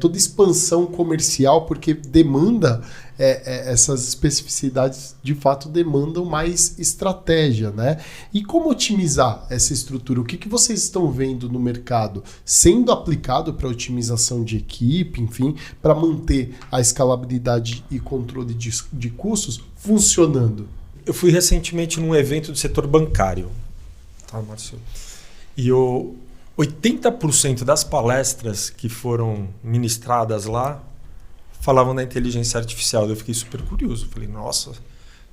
toda expansão comercial, porque demanda essas especificidades de fato demandam mais estratégia, né? E como otimizar essa estrutura? O que vocês estão vendo no mercado sendo aplicado para otimização de equipe, enfim, para manter a escalabilidade e controle de custos funcionando? Eu fui recentemente num evento do setor bancário, tá, Márcio? E 80% das palestras que foram ministradas lá falavam da inteligência artificial. Eu fiquei super curioso. Falei, nossa,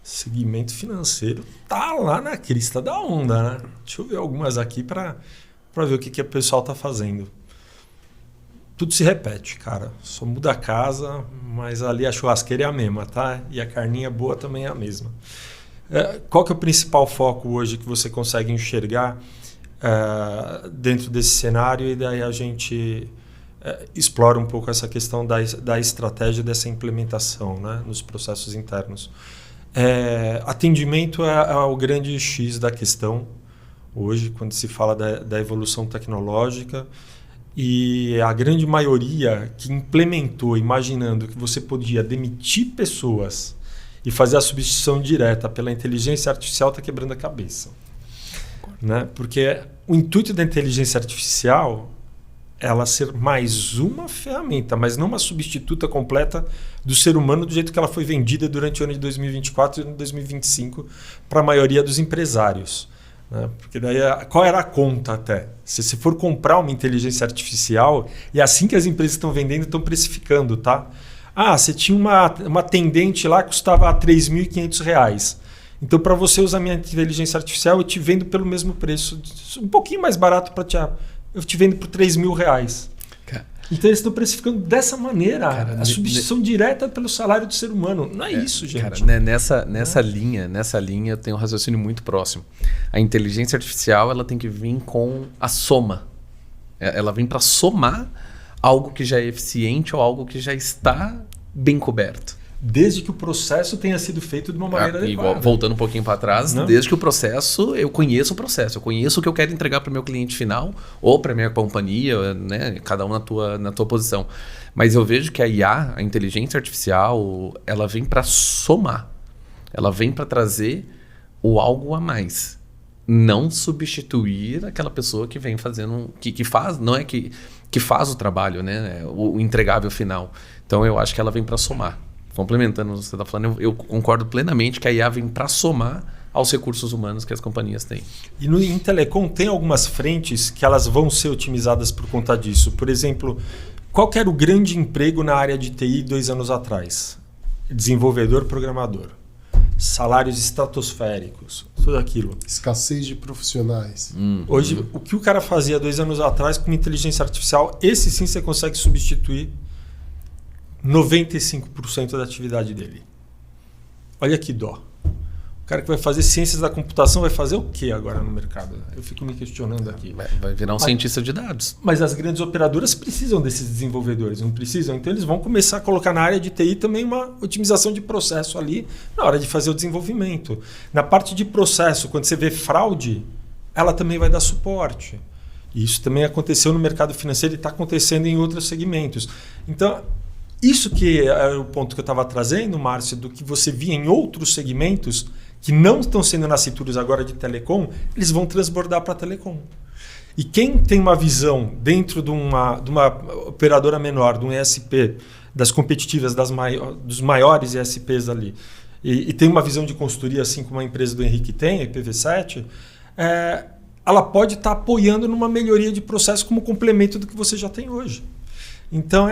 segmento financeiro tá lá na crista da onda, né? Deixa eu ver algumas aqui para ver o que o pessoal tá fazendo. Tudo se repete, cara. Só muda a casa, mas ali a churrasqueira é a mesma, tá? E a carninha boa também é a mesma. Qual que é o principal foco hoje que você consegue enxergar dentro desse cenário? E daí a gente explora um pouco essa questão da estratégia dessa implementação, né, nos processos internos. Atendimento é o grande X da questão hoje, quando se fala da evolução tecnológica, e a grande maioria que implementou imaginando que você podia demitir pessoas e fazer a substituição direta pela inteligência artificial está quebrando a cabeça. Né? Porque o intuito da inteligência artificial é ela ser mais uma ferramenta, mas não uma substituta completa do ser humano do jeito que ela foi vendida durante o ano de 2024 e o ano de 2025 para a maioria dos empresários. Né? Porque daí, qual era a conta até? Se você for comprar uma inteligência artificial, e é assim que as empresas estão vendendo, estão precificando, tá? Você tinha uma atendente lá que custava R$3.500. Então, para você usar minha inteligência artificial, eu te vendo pelo mesmo preço, um pouquinho mais barato para te... Eu te vendo por R$3.000. Então eles estão precificando dessa maneira, a substituição direta pelo salário do ser humano. Não é isso, gente. Cara, nessa linha eu tenho um raciocínio muito próximo. A inteligência artificial ela tem que vir com a soma. Ela vem para somar algo que já é eficiente ou algo que já está bem coberto. Desde que o processo tenha sido feito de uma maneira adequada. Igual, voltando um pouquinho para trás, desde que o processo, eu conheço o processo, eu conheço o que eu quero entregar para o meu cliente final ou para a minha companhia, né? Cada um na tua posição. Mas eu vejo que a IA, a inteligência artificial, ela vem para somar. Ela vem para trazer o algo a mais. Não substituir aquela pessoa que vem fazendo, que faz, não é que faz o trabalho, né? O entregável final. Então eu acho que ela vem para somar. Complementando o que você está falando, eu concordo plenamente que a IA vem para somar aos recursos humanos que as companhias têm. E em telecom tem algumas frentes que elas vão ser otimizadas por conta disso. Por exemplo, qual que era o grande emprego na área de TI 2 anos atrás? Desenvolvedor, programador. Salários estratosféricos, tudo aquilo. Escassez de profissionais. Hoje, o que o cara fazia 2 anos atrás com inteligência artificial, esse sim você consegue substituir 95% da atividade dele. Olha que dó. O cara que vai fazer ciências da computação vai fazer o que agora no mercado? Eu fico me questionando aqui. Vai virar um cientista de dados. Mas as grandes operadoras precisam desses desenvolvedores, não precisam? Então eles vão começar a colocar na área de TI também uma otimização de processo ali na hora de fazer o desenvolvimento. Na parte de processo, quando você vê fraude, ela também vai dar suporte. E isso também aconteceu no mercado financeiro e está acontecendo em outros segmentos. Então, isso que é o ponto que eu estava trazendo, Márcio, do que você via em outros segmentos que não estão sendo nascidos agora de telecom, eles vão transbordar para telecom. E quem tem uma visão dentro de uma operadora menor, de um ESP, das competitivas, dos maiores ESPs ali, e tem uma visão de consultoria, assim como a empresa do Henrique tem, a IPv7, ela pode estar apoiando numa melhoria de processo como complemento do que você já tem hoje. Então,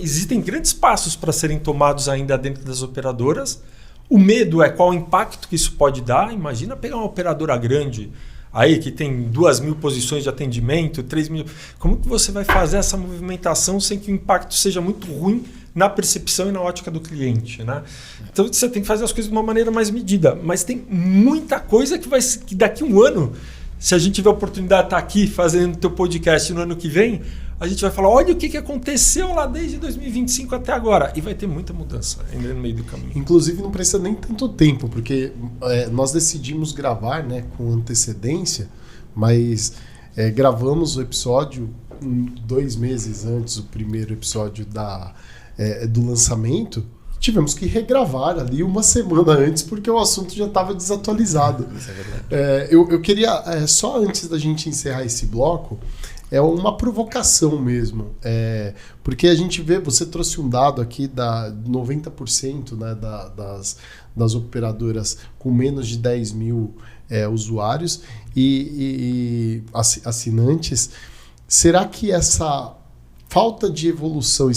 existem grandes passos para serem tomados ainda dentro das operadoras. O medo é qual o impacto que isso pode dar. Imagina pegar uma operadora grande aí que tem 2.000 posições de atendimento, 3.000. Como que você vai fazer essa movimentação sem que o impacto seja muito ruim na percepção e na ótica do cliente, né? Então, você tem que fazer as coisas de uma maneira mais medida. Mas tem muita coisa que daqui a um ano, se a gente tiver a oportunidade de estar aqui fazendo o teu podcast no ano que vem, a gente vai falar, olha o que aconteceu lá desde 2025 até agora. E vai ter muita mudança ainda no meio do caminho. Inclusive não precisa nem tanto tempo, porque nós decidimos gravar, né, com antecedência, mas gravamos o episódio 2 meses antes, o primeiro episódio do lançamento. Tivemos que regravar ali 1 semana antes, porque o assunto já estava desatualizado. Isso é verdade. Eu queria, só antes da gente encerrar esse bloco, uma provocação mesmo. Porque a gente vê, você trouxe um dado aqui da 90%, né, das operadoras com menos de 10 mil usuários e assinantes. Será que essa falta de evolução,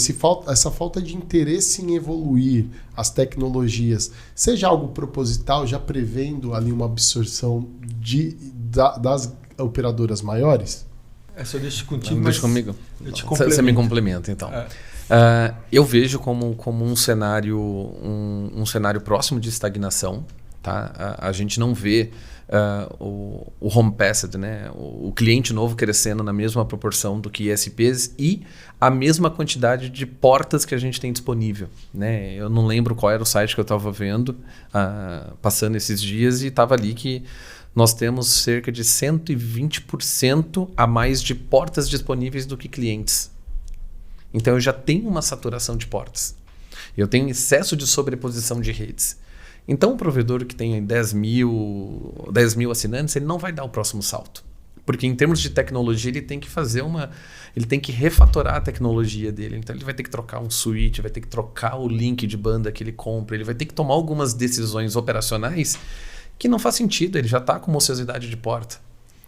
essa falta de interesse em evoluir as tecnologias, seja algo proposital, já prevendo ali uma absorção das operadoras maiores? Essa eu deixo contigo, deixa comigo. Você me complementa, então. Eu vejo como um cenário próximo de estagnação, Tá? A gente não vê o home passed, né? O cliente novo crescendo na mesma proporção do que ISPs e a mesma quantidade de portas que a gente tem disponível. Né? Eu não lembro qual era o site que eu estava vendo passando esses dias e estava ali que nós temos cerca de 120% a mais de portas disponíveis do que clientes. Então eu já tenho uma saturação de portas. Eu tenho excesso de sobreposição de redes. Então, o provedor que tem 10 mil assinantes, ele não vai dar o próximo salto. Porque, em termos de tecnologia, ele tem que ele tem que refatorar a tecnologia dele. Então, ele vai ter que trocar um switch, vai ter que trocar o link de banda que ele compra, ele vai ter que tomar algumas decisões operacionais que não faz sentido, ele já está com uma ociosidade de porta.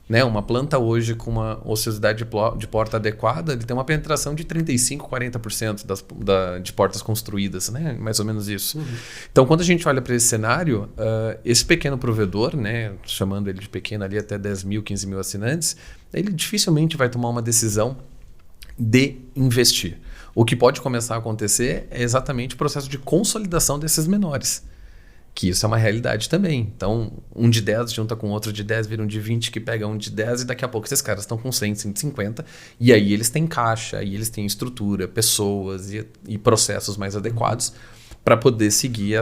Né? Uma planta hoje com uma ociosidade de porta adequada, ele tem uma penetração de 35%, 40% de portas construídas, né? Mais ou menos isso. Uhum. Então, quando a gente olha para esse cenário, esse pequeno provedor, né? Chamando ele de pequeno ali até 10 mil, 15 mil assinantes, ele dificilmente vai tomar uma decisão de investir. O que pode começar a acontecer é exatamente o processo de consolidação desses menores. Que isso é uma realidade também. Então, um de 10 junta com outro de 10, vira um de 20, que pega um de 10 e daqui a pouco esses caras estão com 100, 150. E aí eles têm caixa, aí eles têm estrutura, pessoas e processos mais adequados para poder seguir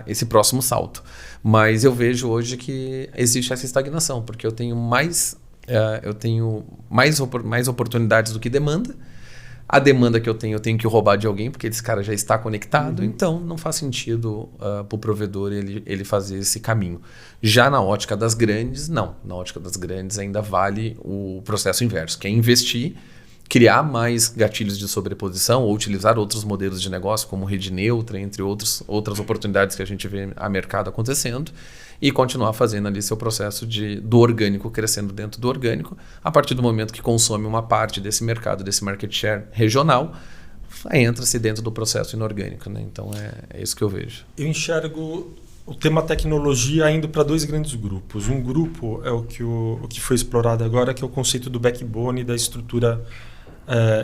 esse próximo salto. Mas eu vejo hoje que existe essa estagnação, porque eu tenho mais oportunidades do que demanda. A demanda que eu tenho que roubar de alguém, porque esse cara já está conectado. Então, não faz sentido para o provedor ele fazer esse caminho. Já na ótica das grandes, não. Na ótica das grandes ainda vale o processo inverso, que é investir, criar mais gatilhos de sobreposição ou utilizar outros modelos de negócio, como rede neutra, entre outras oportunidades que a gente vê a mercado acontecendo, e continuar fazendo ali seu processo do orgânico crescendo dentro do orgânico. A partir do momento que consome uma parte desse mercado, desse market share regional, entra-se dentro do processo inorgânico. Né? Então é isso que eu vejo. Eu enxergo o tema tecnologia indo para dois grandes grupos. Um grupo é o que foi explorado agora, que é o conceito do backbone, da estrutura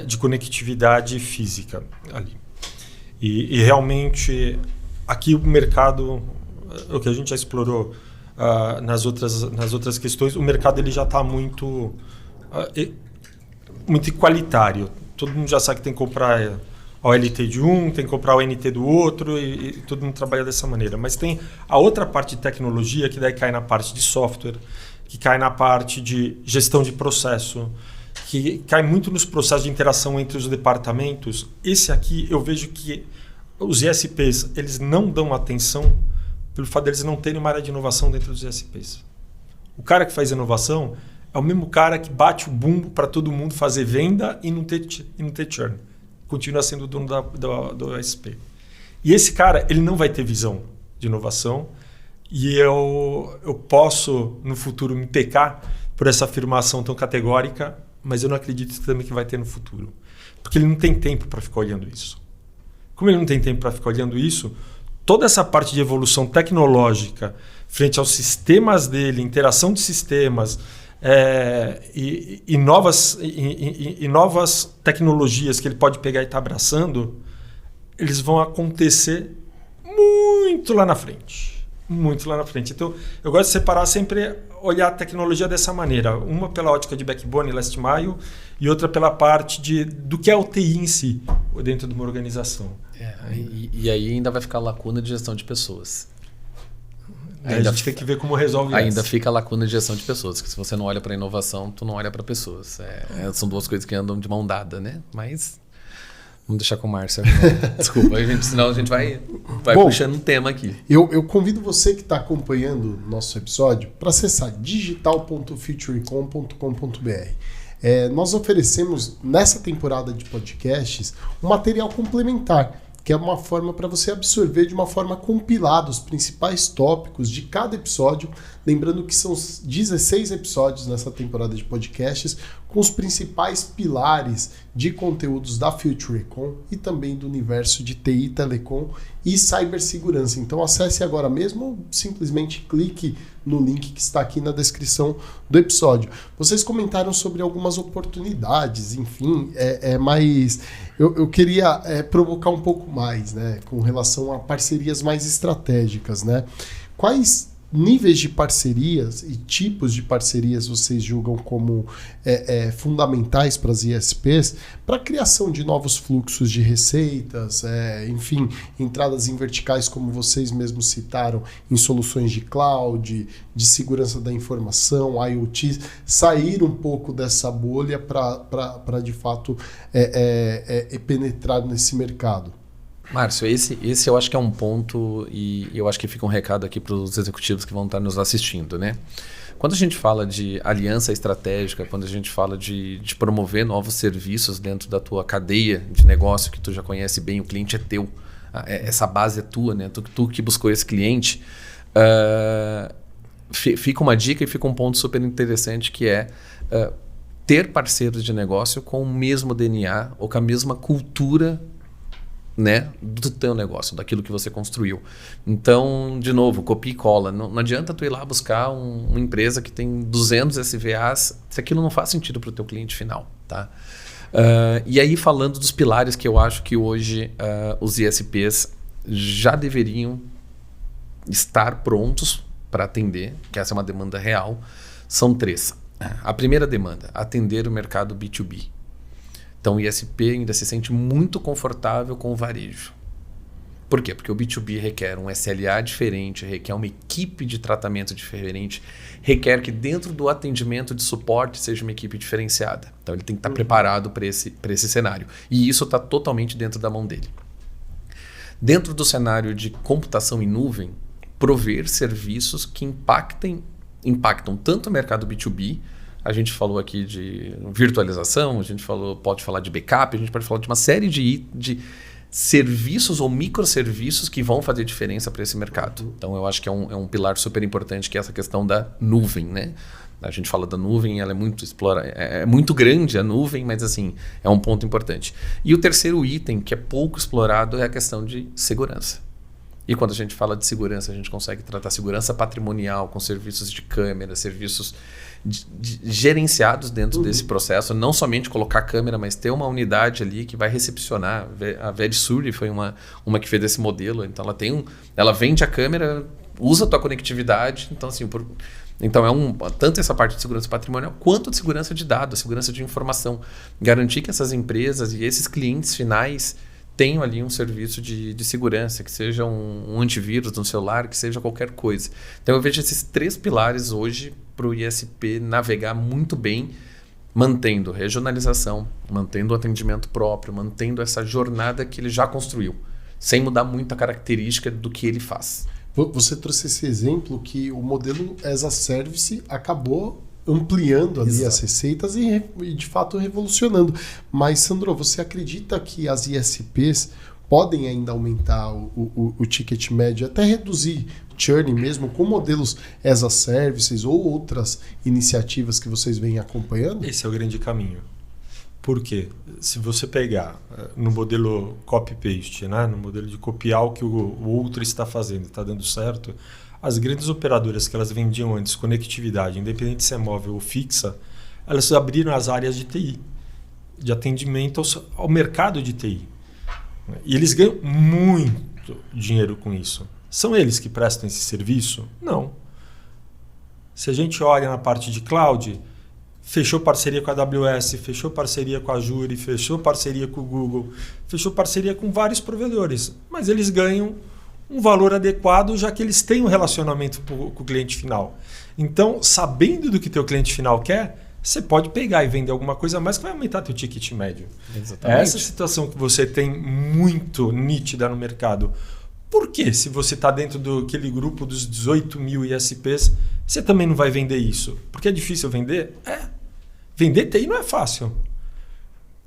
de conectividade física ali. E realmente aqui o mercado, o que a gente já explorou nas outras questões, o mercado ele já está muito igualitário. Todo mundo já sabe que tem que comprar a OLT de um, tem que comprar o NT do outro e todo mundo trabalha dessa maneira. Mas tem a outra parte de tecnologia que daí cai na parte de software, que cai na parte de gestão de processo, que cai muito nos processos de interação entre os departamentos. Esse aqui eu vejo que os ISPs eles não dão atenção pelo fato deles não terem uma área de inovação dentro dos ISPs. O cara que faz inovação é o mesmo cara que bate o bumbo para todo mundo fazer venda e não ter churn. Continua sendo o dono do ISP. E esse cara ele não vai ter visão de inovação e eu posso, no futuro, me pecar por essa afirmação tão categórica, mas eu não acredito também que vai ter no futuro. Porque ele não tem tempo para ficar olhando isso. Como ele não tem tempo para ficar olhando isso, toda essa parte de evolução tecnológica frente aos sistemas dele, interação de sistemas e novas tecnologias que ele pode pegar e estar abraçando, eles vão acontecer muito lá na frente. Muito lá na frente. Então, eu gosto de separar sempre, olhar a tecnologia dessa maneira. Uma pela ótica de backbone, last mile, e outra pela parte do que é o TI em si, dentro de uma organização. E aí ainda vai ficar a lacuna de gestão de pessoas. A gente tem que ver como resolve ainda essa. Fica a lacuna de gestão de pessoas, que se você não olha para inovação, tu não olha para pessoas. São duas coisas que andam de mão dada, né? Mas vamos deixar com o Márcio. Desculpa, senão a gente vai puxando um tema aqui. Eu convido você que está acompanhando o nosso episódio para acessar digital.futurecom.com.br. Nós oferecemos, nessa temporada de podcasts, um material complementar, que é uma forma para você absorver de uma forma compilada os principais tópicos de cada episódio. Lembrando que são 16 episódios nessa temporada de podcasts, com os principais pilares de conteúdos da Futurecom e também do universo de TI, Telecom e cibersegurança. Então acesse agora mesmo ou simplesmente clique no link que está aqui na descrição do episódio. Vocês comentaram sobre algumas oportunidades, enfim, mas eu queria provocar um pouco mais, né, com relação a parcerias mais estratégicas, né? quais níveis de parcerias e tipos de parcerias vocês julgam como fundamentais para as ISPs para a criação de novos fluxos de receitas, enfim, entradas em verticais como vocês mesmos citaram, em soluções de cloud, de segurança da informação, IoT, sair um pouco dessa bolha para de fato penetrar nesse mercado? Márcio, esse eu acho que é um ponto e eu acho que fica um recado aqui para os executivos que vão estar nos assistindo, né? Quando a gente fala de aliança estratégica, quando a gente fala de promover novos serviços dentro da tua cadeia de negócio, que tu já conhece bem, o cliente é teu, essa base é tua, né? Tu que buscou esse cliente, fica uma dica e fica um ponto super interessante que é ter parceiros de negócio com o mesmo DNA ou com a mesma cultura, né, do teu negócio, daquilo que você construiu. Então, de novo, copia e cola. Não adianta tu ir lá buscar uma empresa que tem 200 SVAs se aquilo não faz sentido para o teu cliente final. Tá? E aí, falando dos pilares que eu acho que hoje os ISPs já deveriam estar prontos para atender, que essa é uma demanda real, são 3. A primeira demanda, atender o mercado B2B. Então, o ISP ainda se sente muito confortável com o varejo. Por quê? Porque o B2B requer um SLA diferente, requer uma equipe de tratamento diferente, requer que dentro do atendimento de suporte seja uma equipe diferenciada. Então, ele tem que estar preparado para esse cenário. E isso está totalmente dentro da mão dele. Dentro do cenário de computação em nuvem, prover serviços que impactam tanto o mercado B2B. A gente falou aqui de virtualização, a gente pode falar de backup, a gente pode falar de uma série de serviços ou microserviços que vão fazer diferença para esse mercado. Então, eu acho que é um pilar super importante, que é essa questão da nuvem, né? A gente fala da nuvem, ela é muito é muito grande a nuvem, mas assim, é um ponto importante. E o terceiro item, que é pouco explorado, é a questão de segurança. E quando a gente fala de segurança, a gente consegue tratar segurança patrimonial com serviços de câmera, serviços gerenciados dentro desse processo. Não somente colocar câmera, mas ter uma unidade ali que vai recepcionar. A Verisure foi uma que fez esse modelo. Então, ela vende a câmera, usa a tua conectividade. Então, assim, tanto essa parte de segurança patrimonial quanto de segurança de dados, segurança de informação. Garantir que essas empresas e esses clientes finais tenham ali um serviço de segurança, que seja um antivírus no celular, que seja qualquer coisa. Então eu vejo esses 3 pilares hoje para o ISP navegar muito bem, mantendo regionalização, mantendo o atendimento próprio, mantendo essa jornada que ele já construiu, sem mudar muito a característica do que ele faz. Você trouxe esse exemplo que o modelo as a service acabou ampliando ali as receitas e de fato revolucionando. Mas, Sandro, você acredita que as ISPs podem ainda aumentar o ticket médio, até reduzir churn mesmo, com modelos as a services ou outras iniciativas que vocês vêm acompanhando? Esse é o grande caminho. Por quê? Se você pegar no modelo copy-paste, né? No modelo de copiar o que o outro está fazendo, está dando certo, as grandes operadoras que elas vendiam antes conectividade, independente se é móvel ou fixa, elas abriram as áreas de TI, de atendimento ao mercado de TI. E eles ganham muito dinheiro com isso. São eles que prestam esse serviço? Não. Se a gente olha na parte de cloud, fechou parceria com a AWS, fechou parceria com a Azure, fechou parceria com o Google, fechou parceria com vários provedores, mas eles ganham um valor adequado, já que eles têm um relacionamento com o cliente final. Então, sabendo do que teu cliente final quer, você pode pegar e vender alguma coisa a mais que vai aumentar teu ticket médio. Exatamente. Essa situação que você tem muito nítida no mercado. Por que, se você está dentro daquele grupo dos 18 mil ISPs, você também não vai vender isso? Porque é difícil vender? Vender TI não é fácil.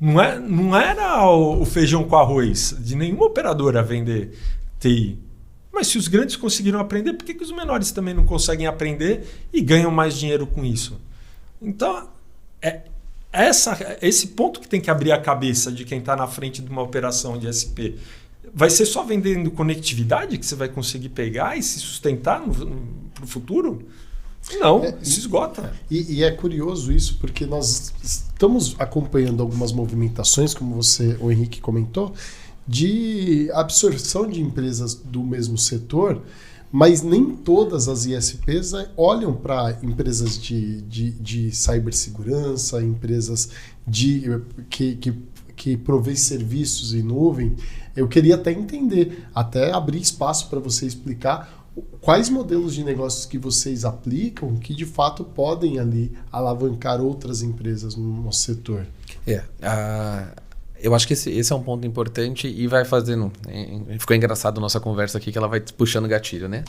Não era o feijão com arroz de nenhuma operadora vender TI. Mas se os grandes conseguiram aprender, por que os menores também não conseguem aprender e ganham mais dinheiro com isso? Então, esse ponto que tem que abrir a cabeça de quem está na frente de uma operação de SP. Vai ser só vendendo conectividade que você vai conseguir pegar e se sustentar para o futuro? Não, se esgota. E é curioso isso, porque nós estamos acompanhando algumas movimentações, como o Henrique comentou, de absorção de empresas do mesmo setor, mas nem todas as ISPs olham para empresas de cibersegurança, empresas que provê serviços em nuvem. Eu queria até entender, até abrir espaço para você explicar quais modelos de negócios que vocês aplicam que de fato podem ali alavancar outras empresas no nosso setor. Eu acho que esse é um ponto importante e vai fazendo... Ficou engraçado a nossa conversa aqui, que ela vai puxando gatilho, né?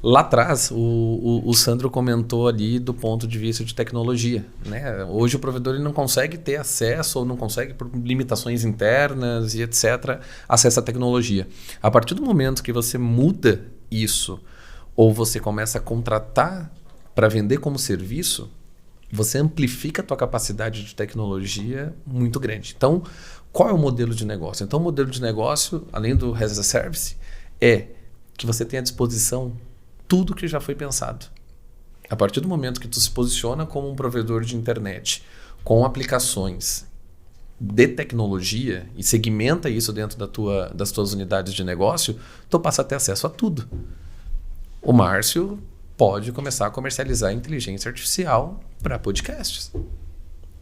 Lá atrás, o Sandro comentou ali do ponto de vista de tecnologia, né? Hoje o provedor ele não consegue ter acesso ou não consegue, por limitações internas e etc., acesso à tecnologia. A partir do momento que você muda isso ou você começa a contratar para vender como serviço, você amplifica a tua capacidade de tecnologia muito grande. Então, qual é o modelo de negócio? Então, o modelo de negócio, além do as a Service, é que você tem à disposição tudo que já foi pensado. A partir do momento que tu se posiciona como um provedor de internet com aplicações de tecnologia e segmenta isso dentro das tuas unidades de negócio, tu passa a ter acesso a tudo. O Márcio pode começar a comercializar inteligência artificial para podcasts.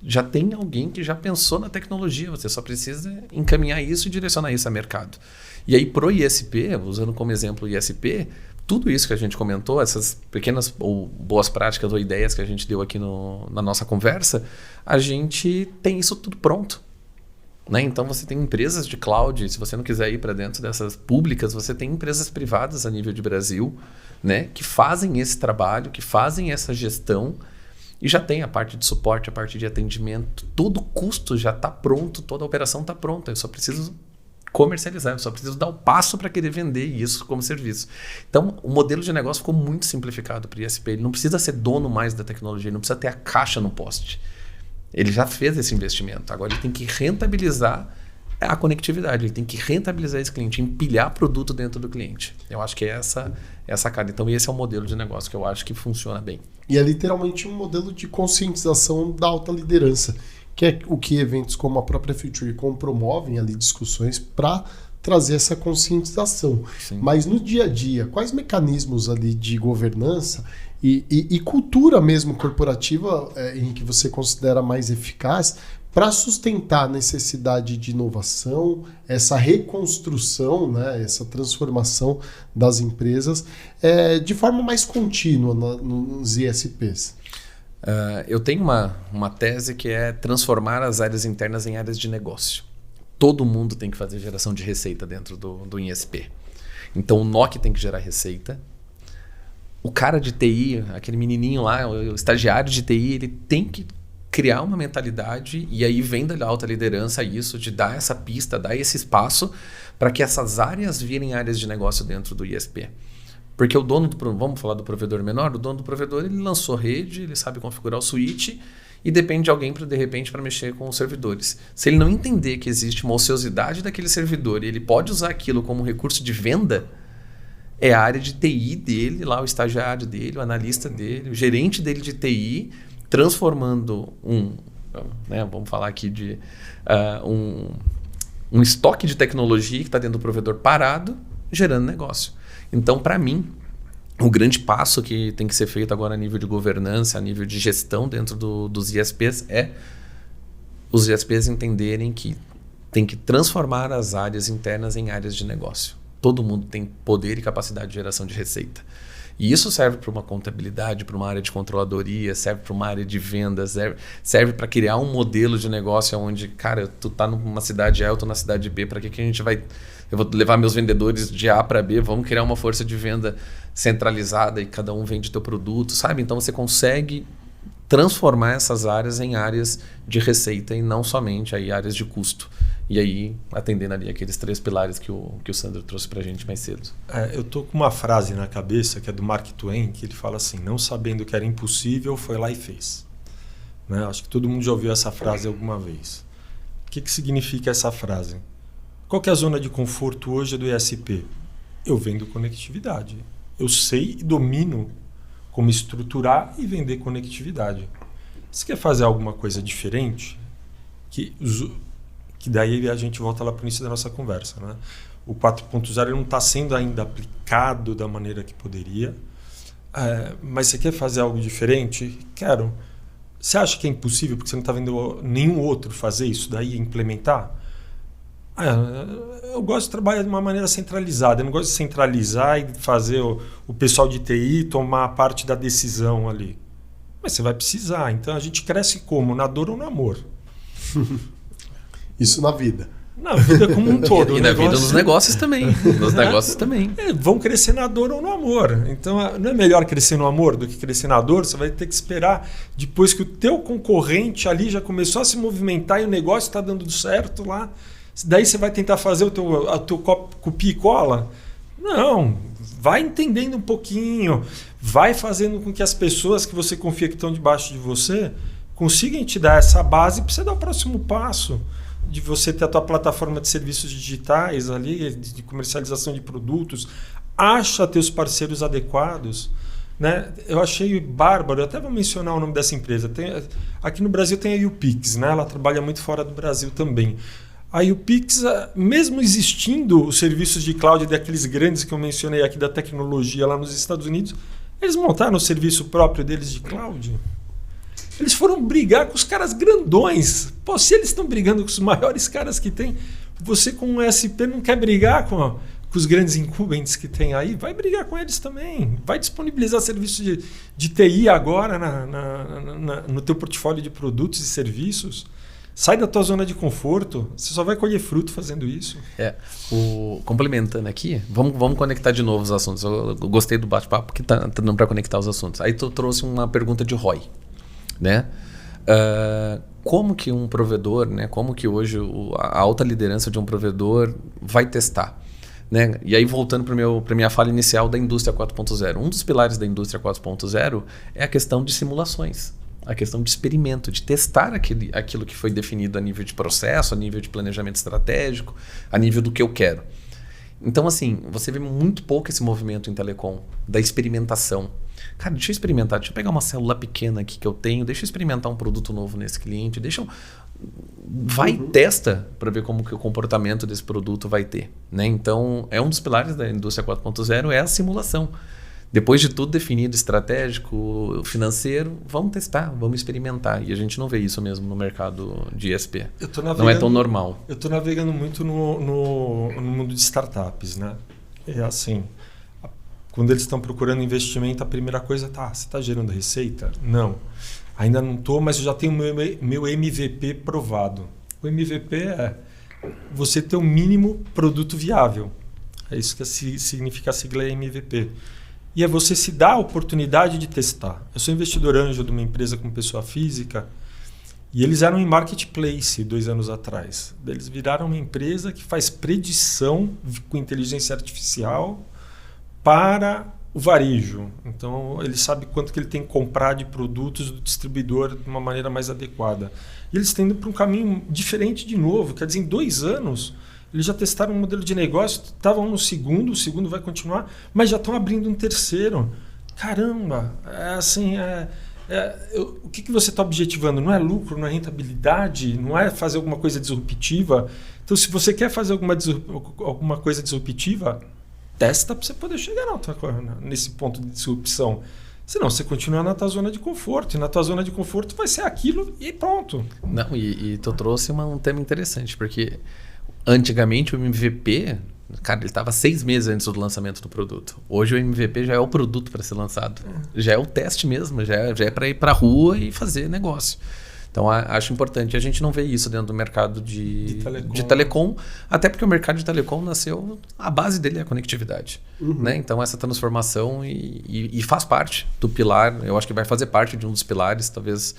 Já tem alguém que já pensou na tecnologia, você só precisa encaminhar isso e direcionar isso a mercado. E aí pro ISP, usando como exemplo o ISP, tudo isso que a gente comentou, essas pequenas ou boas práticas ou ideias que a gente deu aqui na nossa conversa, a gente tem isso tudo pronto. Né? Então você tem empresas de cloud, se você não quiser ir para dentro dessas públicas, você tem empresas privadas a nível de Brasil, né? Que fazem esse trabalho, que fazem essa gestão e já tem a parte de suporte, a parte de atendimento, todo o custo já está pronto, toda a operação está pronta, eu só preciso comercializar, eu só preciso dar o passo para querer vender isso como serviço. Então o modelo de negócio ficou muito simplificado para o ISP, ele não precisa ser dono mais da tecnologia, ele não precisa ter a caixa no poste. Ele já fez esse investimento. Agora ele tem que rentabilizar a conectividade. Ele tem que rentabilizar esse cliente, empilhar produto dentro do cliente. Eu acho que é essa cara. Então esse é o modelo de negócio que eu acho que funciona bem. E é literalmente um modelo de conscientização da alta liderança, que é o que eventos como a própria FutureCon promovem ali discussões para trazer essa conscientização. Sim. Mas no dia a dia, quais mecanismos ali de governança e cultura mesmo corporativa em que você considera mais eficaz para sustentar a necessidade de inovação, essa reconstrução, né, essa transformação das empresas de forma mais contínua nos ISPs? Eu tenho uma tese que é transformar as áreas internas em áreas de negócio. Todo mundo tem que fazer geração de receita dentro do ISP. Então o NOC tem que gerar receita. O cara de TI, aquele menininho lá, o estagiário de TI, ele tem que criar uma mentalidade e aí vem da alta liderança isso, de dar essa pista, dar esse espaço para que essas áreas virem áreas de negócio dentro do ISP. Porque o dono vamos falar do provedor menor, o dono do provedor ele lançou rede, ele sabe configurar o switch e depende de alguém de repente para mexer com os servidores. Se ele não entender que existe uma ociosidade daquele servidor e ele pode usar aquilo como recurso de venda, é a área de TI dele, lá o estagiário dele, o analista dele, o gerente dele de TI, transformando vamos falar aqui de um estoque de tecnologia que está dentro do provedor parado, gerando negócio. Então, para mim, o grande passo que tem que ser feito agora a nível de governança, a nível de gestão dentro dos ISPs é os ISPs entenderem que tem que transformar as áreas internas em áreas de negócio. Todo mundo tem poder e capacidade de geração de receita. E isso serve para uma contabilidade, para uma área de controladoria, serve para uma área de vendas, serve para criar um modelo de negócio onde, cara, tu tá numa cidade A, eu tô na cidade B, para que a gente vai... Eu vou levar meus vendedores de A para B, vamos criar uma força de venda centralizada e cada um vende teu produto, sabe? Então você consegue transformar essas áreas em áreas de receita e não somente aí áreas de custo. E aí, atendendo ali aqueles 3 pilares que o Sandro trouxe para a gente mais cedo. Eu tô com uma frase na cabeça, que é do Mark Twain, que ele fala assim, não sabendo que era impossível, foi lá e fez. Né? Acho que todo mundo já ouviu essa frase alguma vez. O que significa essa frase? Qual que é a zona de conforto hoje do ISP? Eu vendo conectividade. Eu sei e domino como estruturar e vender conectividade. Se quer fazer alguma coisa diferente, que daí a gente volta lá para o início da nossa conversa. Né? o 4.0 não está sendo ainda aplicado da maneira que poderia. Mas você quer fazer algo diferente? Quero. Você acha que é impossível porque você não está vendo nenhum outro fazer isso daí e implementar? Eu gosto de trabalhar de uma maneira centralizada. Eu não gosto de centralizar e fazer o pessoal de TI tomar parte da decisão ali. Mas você vai precisar. Então a gente cresce como? Na dor ou no amor? Isso na vida. Na vida como um todo. E na vida nos negócios também. Nos negócios também. Vão crescer na dor ou no amor. Então não é melhor crescer no amor do que crescer na dor? Você vai ter que esperar depois que o teu concorrente ali já começou a se movimentar e o negócio está dando certo lá. Daí você vai tentar fazer a teu copia e cola? Não. Vai entendendo um pouquinho. Vai fazendo com que as pessoas que você confia que estão debaixo de você consigam te dar essa base para você dar o próximo passo. De você ter a tua plataforma de serviços digitais ali, de comercialização de produtos, acha teus parceiros adequados. Né? Eu achei bárbaro, eu até vou mencionar o nome dessa empresa. Aqui no Brasil tem a UPix, né? Ela trabalha muito fora do Brasil também. A UPix, mesmo existindo os serviços de cloud daqueles grandes que eu mencionei aqui da tecnologia lá nos Estados Unidos, eles montaram o serviço próprio deles de cloud. Eles foram brigar com os caras grandões. Pô, se eles estão brigando com os maiores caras que tem, você com um ESP não quer brigar com os grandes incumbentes que tem aí? Vai brigar com eles também. Vai disponibilizar serviços de TI agora no teu portfólio de produtos e serviços. Sai da tua zona de conforto. Você só vai colher fruto fazendo isso. Complementando aqui, vamos conectar de novo os assuntos. Eu gostei do bate-papo porque tá dando para conectar os assuntos. Aí tu trouxe uma pergunta de ROI. Né? Como que um provedor, né? Como que hoje a alta liderança de um provedor vai testar? Né? E aí voltando para minha fala inicial da indústria 4.0. Um dos pilares da indústria 4.0 é a questão de simulações, a questão de experimento, de testar aquilo que foi definido a nível de processo, a nível de planejamento estratégico, a nível do que eu quero. Então, assim, você vê muito pouco esse movimento em telecom, da experimentação. Cara, deixa eu experimentar, deixa eu pegar uma célula pequena aqui que eu tenho, deixa eu experimentar um produto novo nesse cliente, vai e testa para ver como que o comportamento desse produto vai ter. Né? Então, é um dos pilares da indústria 4.0, é a simulação. Depois de tudo definido, estratégico, financeiro, vamos testar, vamos experimentar. E a gente não vê isso mesmo no mercado de ISP. Não é tão normal. Eu estou navegando muito no mundo de startups. Né? É assim, quando eles estão procurando investimento, a primeira coisa você está gerando receita? Não. Ainda não estou, mas eu já tenho meu MVP provado. O MVP é você ter o mínimo produto viável. É isso que significa a sigla MVP. E é você se dar a oportunidade de testar. Eu sou investidor anjo de uma empresa com pessoa física e eles eram em marketplace 2 anos atrás. Eles viraram uma empresa que faz predição com inteligência artificial para o varejo. Então, ele sabe quanto que ele tem que comprar de produtos do distribuidor de uma maneira mais adequada. E eles estão indo para um caminho diferente de novo. Quer dizer, em 2 anos... Eles já testaram um modelo de negócio, estavam no segundo, o segundo vai continuar, mas já estão abrindo um terceiro. Caramba, o que você está objetivando? Não é lucro, não é rentabilidade, não é fazer alguma coisa disruptiva. Então, se você quer fazer alguma coisa disruptiva, testa para você poder chegar nesse ponto de disrupção. Senão você continua na tua zona de conforto. E na tua zona de conforto vai ser aquilo e pronto. Não, e tu trouxe um tema interessante, porque... Antigamente o MVP, cara, ele estava 6 meses antes do lançamento do produto. Hoje o MVP já é o produto para ser lançado. Já é o teste mesmo, já é para ir para a rua e fazer negócio. Então acho importante. A gente não vê isso dentro do mercado de telecom, até porque o mercado de telecom nasceu, a base dele é a conectividade. Né? Então essa transformação e faz parte do pilar, eu acho que vai fazer parte de um dos pilares, talvez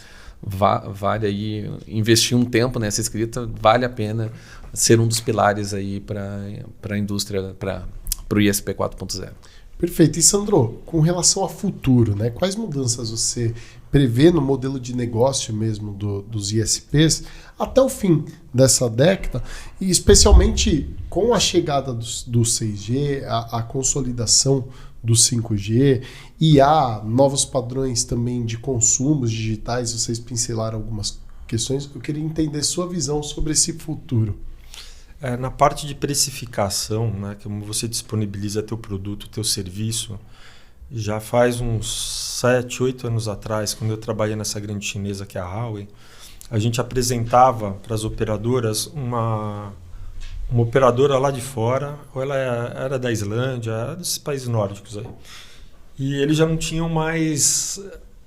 vale aí investir um tempo nessa escrita, vale a pena ser um dos pilares aí para a indústria, para o ISP 4.0. Perfeito. E Sandro, com relação ao futuro, né? Quais mudanças você prevê no modelo de negócio mesmo dos ISPs até o fim dessa década, e especialmente com a chegada do 6G, a consolidação do 5G e há novos padrões também de consumos digitais? Vocês pincelaram algumas questões. Eu queria entender sua visão sobre esse futuro. na parte de precificação, né, como você disponibiliza teu produto, teu serviço, já faz uns 7, 8 anos atrás, quando eu trabalhei nessa grande chinesa que é a Huawei, a gente apresentava para as operadoras uma operadora lá de fora, ou ela era da Islândia, era desses países nórdicos aí. E eles já não tinham mais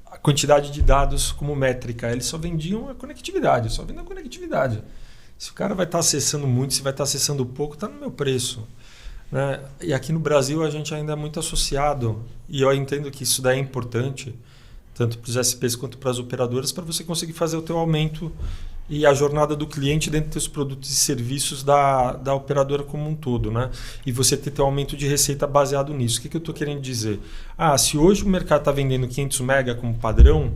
a quantidade de dados como métrica, eles só vendiam a conectividade, só vendem a conectividade. Se o cara vai estar acessando muito, se vai estar acessando pouco, está no meu preço. Né? E aqui no Brasil a gente ainda é muito associado, e eu entendo que isso daí é importante, tanto para os SPs quanto para as operadoras, para você conseguir fazer o teu aumento e a jornada do cliente dentro dos produtos e serviços da operadora como um todo. Né? E você ter teu aumento de receita baseado nisso. O que eu estou querendo dizer? Se hoje o mercado está vendendo 500 MB como padrão,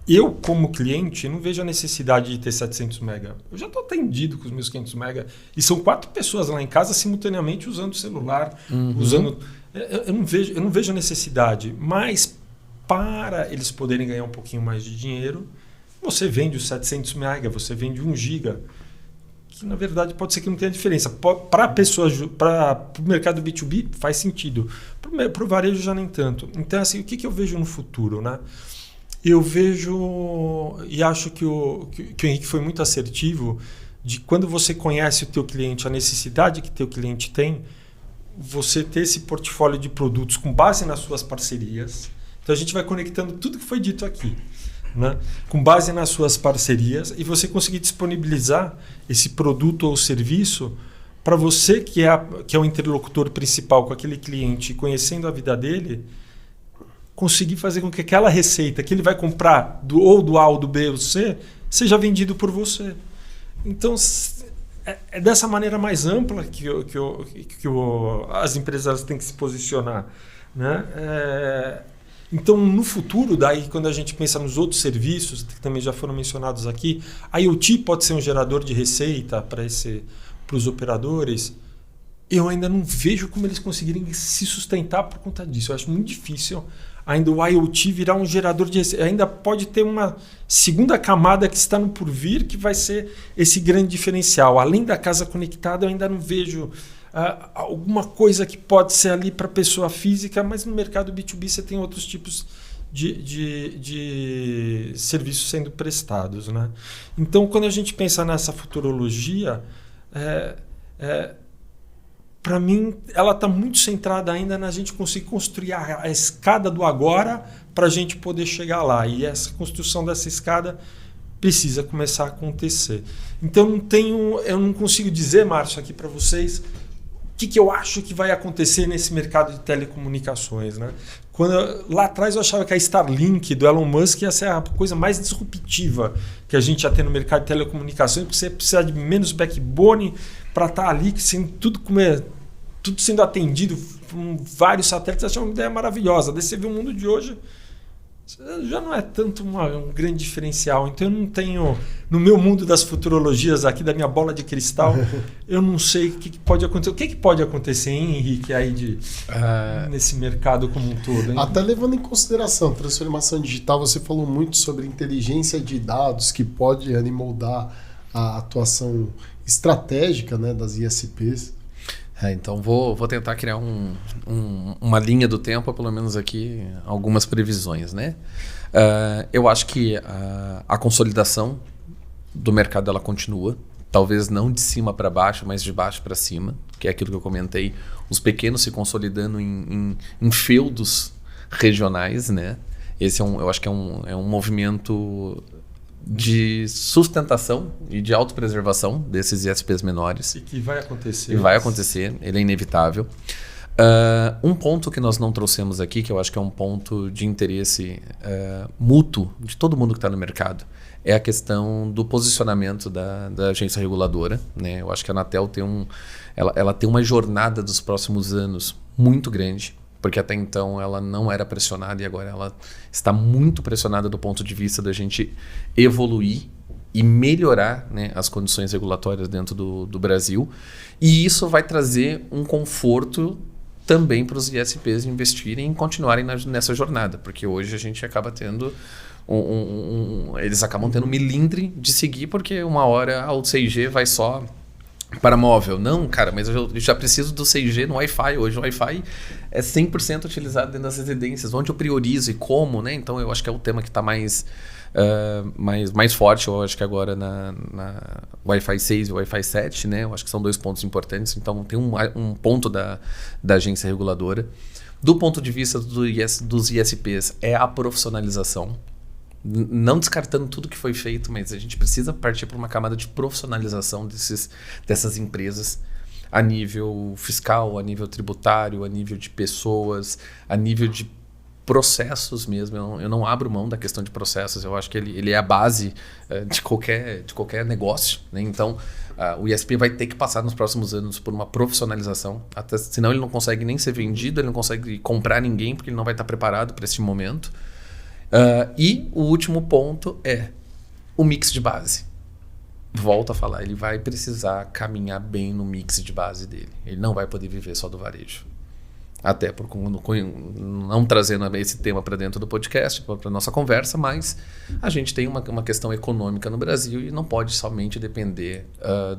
eu, como cliente, não vejo a necessidade de ter 700 MB. Eu já estou atendido com os meus 500 MB. E são 4 pessoas lá em casa simultaneamente usando o celular. Usando. Eu não vejo a necessidade. Mas para eles poderem ganhar um pouquinho mais de dinheiro, você vende os 700 MB, você vende 1 GB. Que na verdade pode ser que não tenha diferença. Para o mercado B2B faz sentido. Para o varejo já nem tanto. Então, assim, o que eu vejo no futuro, né? Eu vejo e acho que o Henrique foi muito assertivo de quando você conhece o teu cliente, a necessidade que teu cliente tem, você ter esse portfólio de produtos com base nas suas parcerias. Então a gente vai conectando tudo que foi dito aqui, né? Com base nas suas parcerias, e você conseguir disponibilizar esse produto ou serviço para você que é o interlocutor principal com aquele cliente, conhecendo a vida dele, conseguir fazer com que aquela receita que ele vai comprar ou do A ou do B ou C seja vendido por você. Então, é dessa maneira mais ampla que as empresas têm que se posicionar. Né? Então, no futuro, daí, quando a gente pensa nos outros serviços, que também já foram mencionados aqui, a IoT pode ser um gerador de receita para os operadores. Eu ainda não vejo como eles conseguirem se sustentar por conta disso. Eu acho muito difícil ainda o IoT virar um gerador de receita. Ainda pode ter uma segunda camada que está no porvir, que vai ser esse grande diferencial. Além da casa conectada, eu ainda não vejo alguma coisa que pode ser ali para pessoa física, mas no mercado B2B você tem outros tipos de serviços sendo prestados. Né? Então, quando a gente pensa nessa futurologia, para mim, ela está muito centrada ainda na gente conseguir construir a escada do agora para a gente poder chegar lá. E essa construção dessa escada precisa começar a acontecer. Então, eu não consigo dizer, Márcio, aqui para vocês o que eu acho que vai acontecer nesse mercado de telecomunicações. Né? Lá atrás eu achava que a Starlink do Elon Musk ia ser a coisa mais disruptiva que a gente ia ter no mercado de telecomunicações, porque você precisa de menos backbone para estar ali, tudo sendo atendido com vários satélites. Achei uma ideia maravilhosa. Daí você vê o mundo de hoje, já não é tanto um grande diferencial. Então eu não tenho, no meu mundo das futurologias aqui, da minha bola de cristal, eu não sei o que pode acontecer. O que pode acontecer, hein, Henrique, aí nesse mercado como um todo? Hein? Até levando em consideração transformação digital, você falou muito sobre inteligência de dados que pode moldar a atuação estratégica, né, das ISPs. Então vou tentar criar uma linha do tempo, pelo menos aqui, algumas previsões. Né? Eu acho que a consolidação do mercado ela continua, talvez não de cima para baixo, mas de baixo para cima, que é aquilo que eu comentei, os pequenos se consolidando em feudos regionais. Né? Esse eu acho que é um movimento de sustentação e de autopreservação desses ISPs menores. E que vai acontecer. E vai acontecer, ele é inevitável. Um ponto que nós não trouxemos aqui, que eu acho que é um ponto de interesse mútuo de todo mundo que está no mercado, é a questão do posicionamento da agência reguladora. Né? Eu acho que a Anatel ela tem uma jornada dos próximos anos muito grande, porque até então ela não era pressionada e agora ela está muito pressionada do ponto de vista da gente evoluir e melhorar, né, as condições regulatórias dentro do Brasil. E isso vai trazer um conforto também para os ISPs investirem e continuarem nessa jornada, porque hoje a gente acaba tendo eles acabam tendo um milindre de seguir, porque uma hora o 6G vai só para móvel. Não, cara, mas eu já preciso do 6G no Wi-Fi. Hoje o Wi-Fi é 100% utilizado dentro das residências. Onde eu priorizo e como, né? Então eu acho que é o tema que está mais forte, eu acho que agora na Wi-Fi 6 e Wi-Fi 7, né? Eu acho que são 2 pontos importantes. Então tem um ponto da agência reguladora. Do ponto de vista dos ISPs, é a profissionalização. Não descartando tudo que foi feito, mas a gente precisa partir para uma camada de profissionalização dessas empresas a nível fiscal, a nível tributário, a nível de pessoas, a nível de processos mesmo. Eu não abro mão da questão de processos. Eu acho que ele é a base de qualquer negócio, né? Então, o ISP vai ter que passar nos próximos anos por uma profissionalização. Até, senão ele não consegue nem ser vendido, ele não consegue comprar ninguém, porque ele não vai estar preparado para esse momento. E o último ponto é o mix de base. Volto a falar, ele vai precisar caminhar bem no mix de base dele. Ele não vai poder viver só do varejo. Até por não trazendo esse tema para dentro do podcast, para a nossa conversa, mas a gente tem uma questão econômica no Brasil e não pode somente depender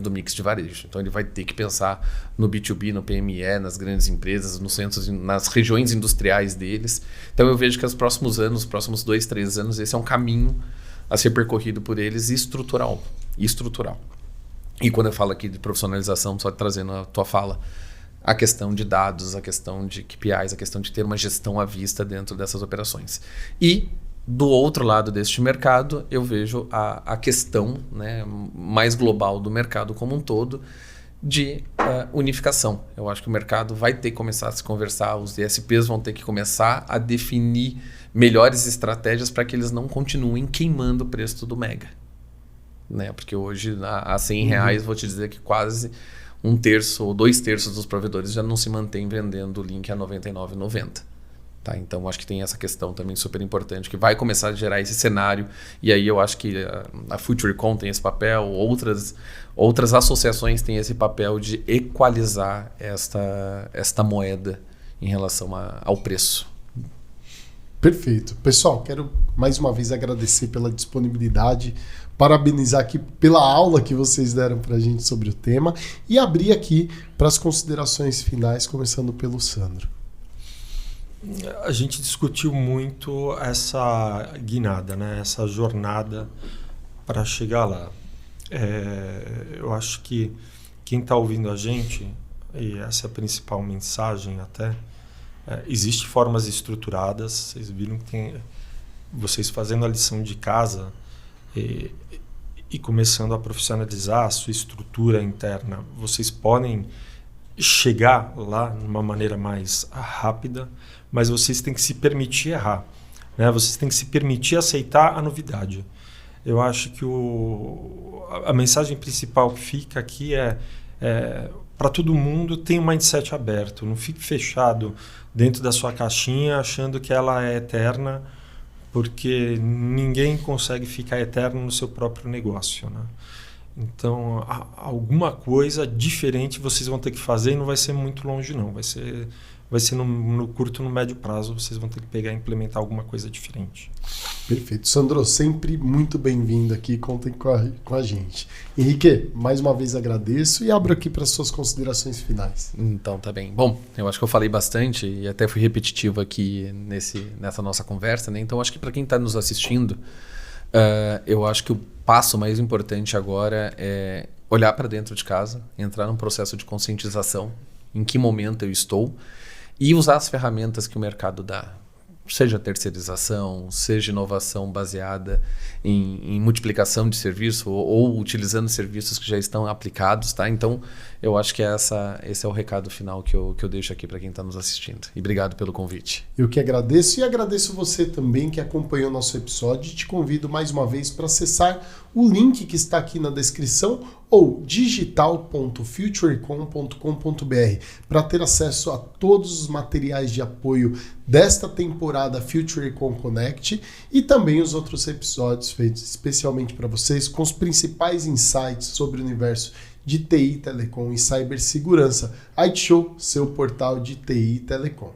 do mix de varejo. Então ele vai ter que pensar no B2B, no PME, nas grandes empresas, nos centros, nas regiões industriais deles. Então eu vejo que nos próximos anos, os próximos 2, 3 anos, esse é um caminho a ser percorrido por eles estrutural. E quando eu falo aqui de profissionalização, só trazendo a tua fala, a questão de dados, a questão de KPIs, a questão de ter uma gestão à vista dentro dessas operações. E, do outro lado deste mercado, eu vejo a questão, né, mais global do mercado como um todo, de unificação. Eu acho que o mercado vai ter que começar a se conversar, os ISPs vão ter que começar a definir melhores estratégias para que eles não continuem queimando o preço do mega. Né? Porque hoje, a R$100, vou te dizer que quase 1/3 ou 2/3 dos provedores já não se mantém vendendo o link a R$ 99,90. Tá? Então, acho que tem essa questão também super importante, que vai começar a gerar esse cenário. E aí eu acho que a FutureCon tem esse papel, outras associações têm esse papel de equalizar esta moeda em relação ao preço. Perfeito. Pessoal, quero mais uma vez agradecer pela disponibilidade, parabenizar aqui pela aula que vocês deram para a gente sobre o tema e abrir aqui para as considerações finais, começando pelo Sandro. A gente discutiu muito essa guinada, né? Essa jornada para chegar lá. Eu acho que quem está ouvindo a gente, e essa é a principal mensagem até, existem formas estruturadas. Vocês viram que tem vocês fazendo a lição de casa e começando a profissionalizar a sua estrutura interna. Vocês podem chegar lá de uma maneira mais rápida, mas vocês têm que se permitir errar, né? Vocês têm que se permitir aceitar a novidade. Eu acho que a mensagem principal que fica aqui para todo mundo, tem um mindset aberto. Não fique fechado dentro da sua caixinha achando que ela é eterna, porque ninguém consegue ficar eterno no seu próprio negócio, né? Então, alguma coisa diferente vocês vão ter que fazer e não vai ser muito longe, não. Vai ser no curto, no médio prazo, vocês vão ter que pegar e implementar alguma coisa diferente. Perfeito. Sandro, sempre muito bem-vindo aqui, contem com a gente. Henrique, mais uma vez agradeço e abro aqui para as suas considerações finais. Então, tá bem. Bom, eu acho que eu falei bastante e até fui repetitivo aqui nessa nossa conversa, né? Então, acho que para quem está nos assistindo, eu acho que o passo mais importante agora é olhar para dentro de casa, entrar num processo de conscientização, em que momento eu estou, e usar as ferramentas que o mercado dá. Seja terceirização, seja inovação baseada em multiplicação de serviço ou utilizando serviços que já estão aplicados. Tá? Então, eu acho que esse é o recado final que eu deixo aqui para quem está nos assistindo. E obrigado pelo convite. Eu que agradeço e agradeço você também que acompanhou o nosso episódio e te convido mais uma vez para acessar o link que está aqui na descrição ou digital.futurecon.com.br para ter acesso a todos os materiais de apoio desta temporada FutureCon Connect e também os outros episódios feitos especialmente para vocês com os principais insights sobre o universo de TI, Telecom e cibersegurança. IT Show, seu portal de TI e Telecom.